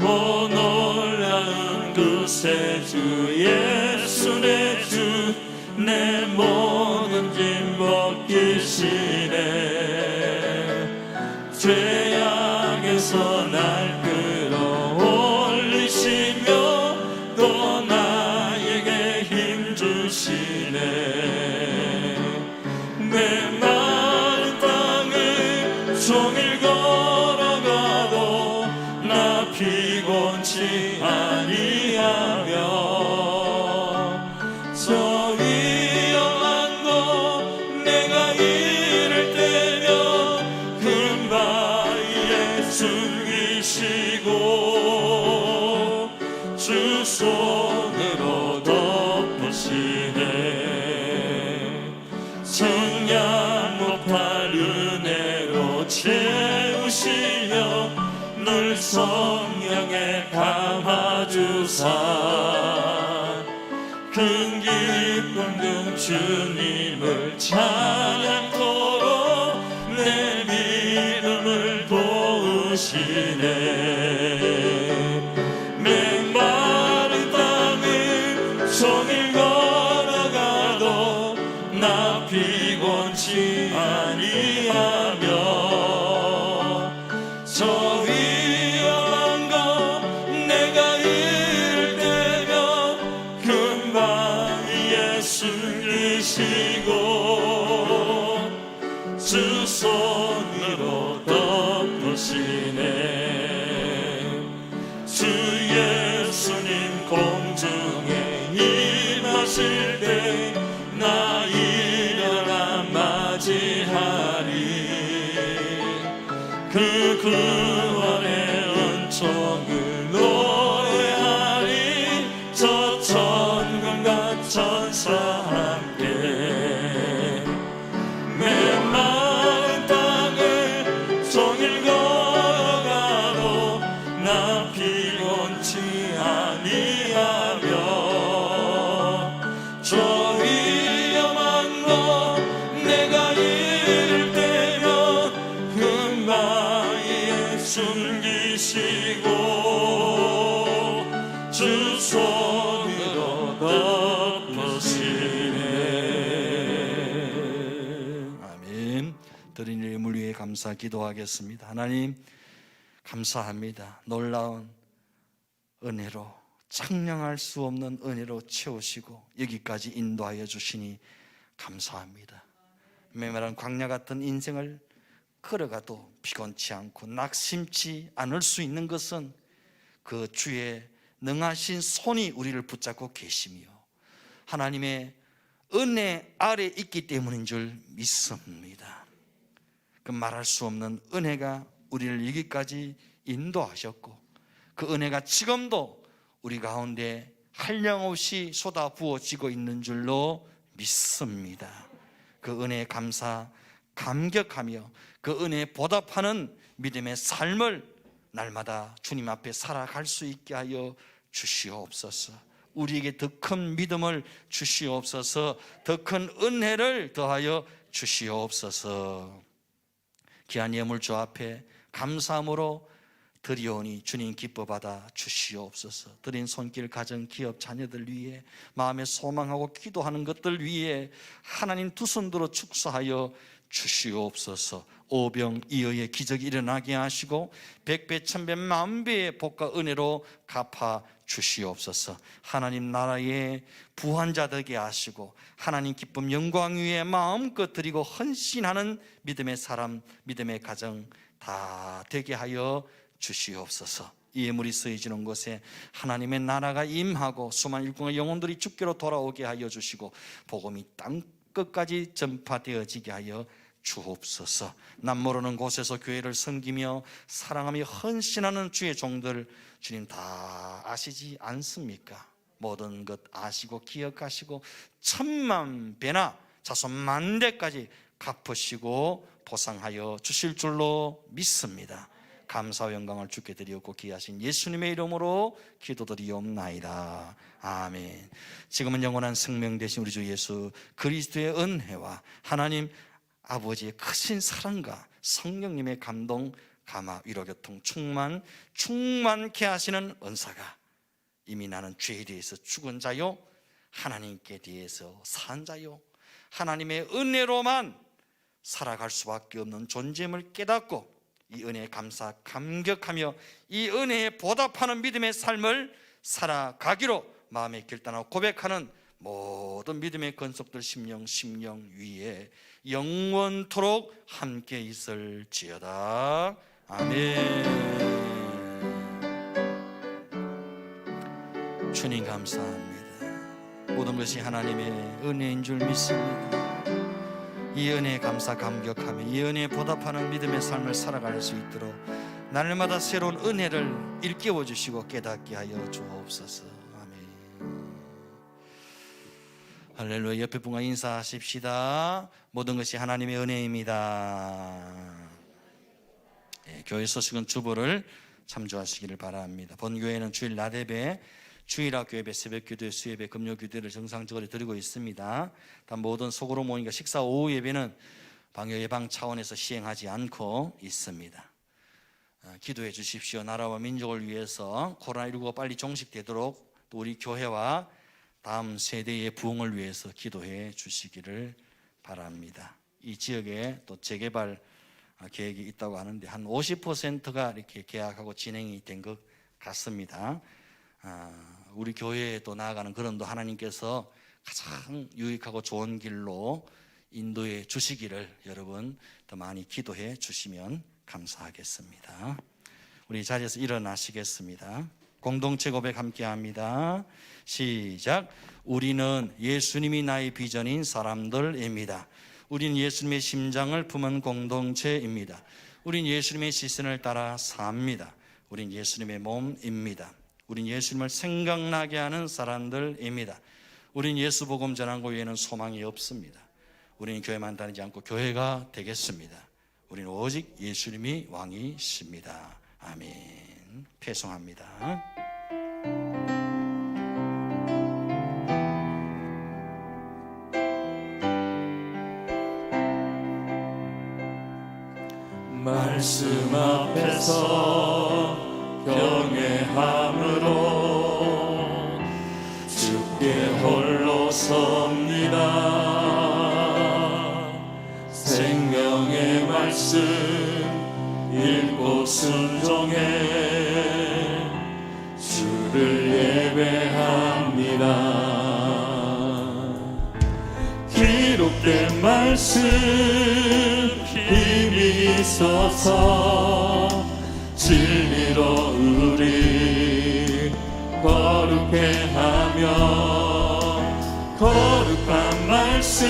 [SPEAKER 1] 오 놀라운 구세주 예수 내 주 내 모든 짐 벗기시네. 죄악에서 날 끌어올리시며 또 나에게 힘 주시네. 메마른 땅을 종일 걸어가도 나 피곤치 아니하며 저 위험한 곳 내가 이를 때면 금바위에 숨기시고 주 손으로 덮으시네. 청량 못할 은혜로 채우시며 늘 성령에 감아주사 큰 기쁨 중 주님을 찬양토록 내 믿음을 도우시네. 메마른 땅을 종일 걸어가도 나 피곤치 아니하며 저 위험한 곳 내가 이를 때면 금방위에 숨기시고 주 손으로 덮으시네. 주 예수님 공중에 임하실 때 나 일어나 맞이하리. 그 구원의 은총을 노래하리. 저 천군과 천사 함께 메마른 땅을 종일 걸어가도 나 피곤치 아니하며 저 위험한 곳 내가 이를 때면 금바위에 숨기시고 주 손
[SPEAKER 2] 감사 기도하겠습니다. 하나님 감사합니다. 놀라운 은혜로, 청량할 수 없는 은혜로 채우시고 여기까지 인도하여 주시니 감사합니다. 메마른 광야 같은 인생을 걸어가도 피곤치 않고 낙심치 않을 수 있는 것은 그 주의 능하신 손이 우리를 붙잡고 계시며 하나님의 은혜 아래 있기 때문인 줄 믿습니다. 그 말할 수 없는 은혜가 우리를 여기까지 인도하셨고 그 은혜가 지금도 우리 가운데 한량없이 쏟아 부어지고 있는 줄로 믿습니다. 그 은혜에 감사 감격하며 그 은혜에 보답하는 믿음의 삶을 날마다 주님 앞에 살아갈 수 있게 하여 주시옵소서. 우리에게 더 큰 믿음을 주시옵소서. 더 큰 은혜를 더하여 주시옵소서. 귀한 예물 주 앞에 감사함으로 드리오니 주님 기뻐 받아 주시옵소서. 드린 손길 가정 기업 자녀들 위해 마음에 소망하고 기도하는 것들 위해 하나님 두 손 들어 축사하여 주시옵소서. 오병이어의 기적이 일어나게 하시고 백배 천배 만배의 복과 은혜로 갚아 주시옵소서. 하나님 나라의 부환자 되게 하시고 하나님 기쁨 영광 위에 마음껏 드리고 헌신하는 믿음의 사람, 믿음의 가정 다 되게 하여 주시옵소서. 이 예물이 쓰여지는 곳에 하나님의 나라가 임하고 수많은 일꾼의 영혼들이 주께로 돌아오게 하여 주시고 복음이 땅 끝까지 전파되어지게 하여 주옵소서. 남모르는 곳에서 교회를 섬기며 사랑하며 헌신하는 주의 종들 주님 다 아시지 않습니까? 모든 것 아시고 기억하시고 천만 배나 자손 만대까지 갚으시고 보상하여 주실 줄로 믿습니다. 감사와 영광을 주께 드리옵고 귀하신 예수님의 이름으로 기도드리옵나이다. 아멘. 지금은 영원한 생명 되신 우리 주 예수 그리스도의 은혜와 하나님 아버지의 크신 사랑과 성령님의 감동, 감화, 위로, 교통, 충만케 하시는 은사가 이미 나는 죄에 대해서 죽은 자요 하나님께 대해서 산 자요 하나님의 은혜로만 살아갈 수밖에 없는 존재임을 깨닫고 이 은혜에 감사 감격하며 이 은혜에 보답하는 믿음의 삶을 살아가기로 마음에 결단하고 고백하는 모든 믿음의 건속들 심령 위에 영원토록 함께 있을지어다. 아멘. 주님 감사합니다. 모든 것이 하나님의 은혜인 줄 믿습니다. 이 은혜에 감사 감격하며 이 은혜에 보답하는 믿음의 삶을 살아갈 수 있도록 날마다 새로운 은혜를 일깨워 주시고 깨닫게 하여 주옵소서. 아멘. 할렐루야. 옆에 분과 인사하십시다. 모든 것이 하나님의 은혜입니다. 교회 소식은 주보를 참조하시기를 바랍니다. 본교회는 주일 낮 예배, 주일학교 예배, 새벽기도, 수예배, 금요기도를 정상적으로 드리고 있습니다. 단 모든 소그룹 모임과 식사 오후 예배는 방역 예방 차원에서 시행하지 않고 있습니다. 기도해 주십시오. 나라와 민족을 위해서 코로나19가 빨리 종식되도록 또 우리 교회와 다음 세대의 부흥을 위해서 기도해 주시기를 바랍니다. 이 지역에 또 재개발 계획이 있다고 하는데 한 50%가 이렇게 계약하고 진행이 된 것 같습니다. 우리 교회에 또 나아가는 그런 도 하나님께서 가장 유익하고 좋은 길로 인도해 주시기를 여러분 더 많이 기도해 주시면 감사하겠습니다. 우리 자리에서 일어나시겠습니다. 공동체 고백 함께 합니다. 시작. 우리는 예수님이 나의 비전인 사람들입니다. 우린 예수님의 심장을 품은 공동체입니다. 우린 예수님의 시선을 따라 삽니다. 우린 예수님의 몸입니다. 우린 예수님을 생각나게 하는 사람들입니다. 우린 예수 복음 전한 것 외에는 소망이 없습니다. 우리는 교회만 다니지 않고 교회가 되겠습니다. 우리는 오직 예수님이 왕이십니다. 아멘. 패송합니다.
[SPEAKER 1] 말씀 앞에서 경외함으로 주께 홀로 섭니다. 생명의 말씀 순종해 주를 예배합니다. 기록된 말씀 힘이 있어서 진리로 우리 거룩해 하며 거룩한 말씀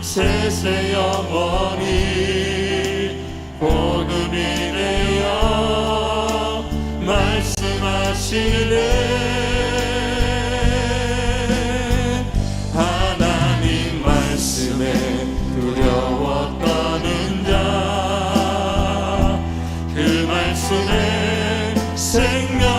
[SPEAKER 1] 세세 영원히 복음이 되어 말씀하시네. 하나님 말씀에 두려워 떠는 자 그 말씀에 생명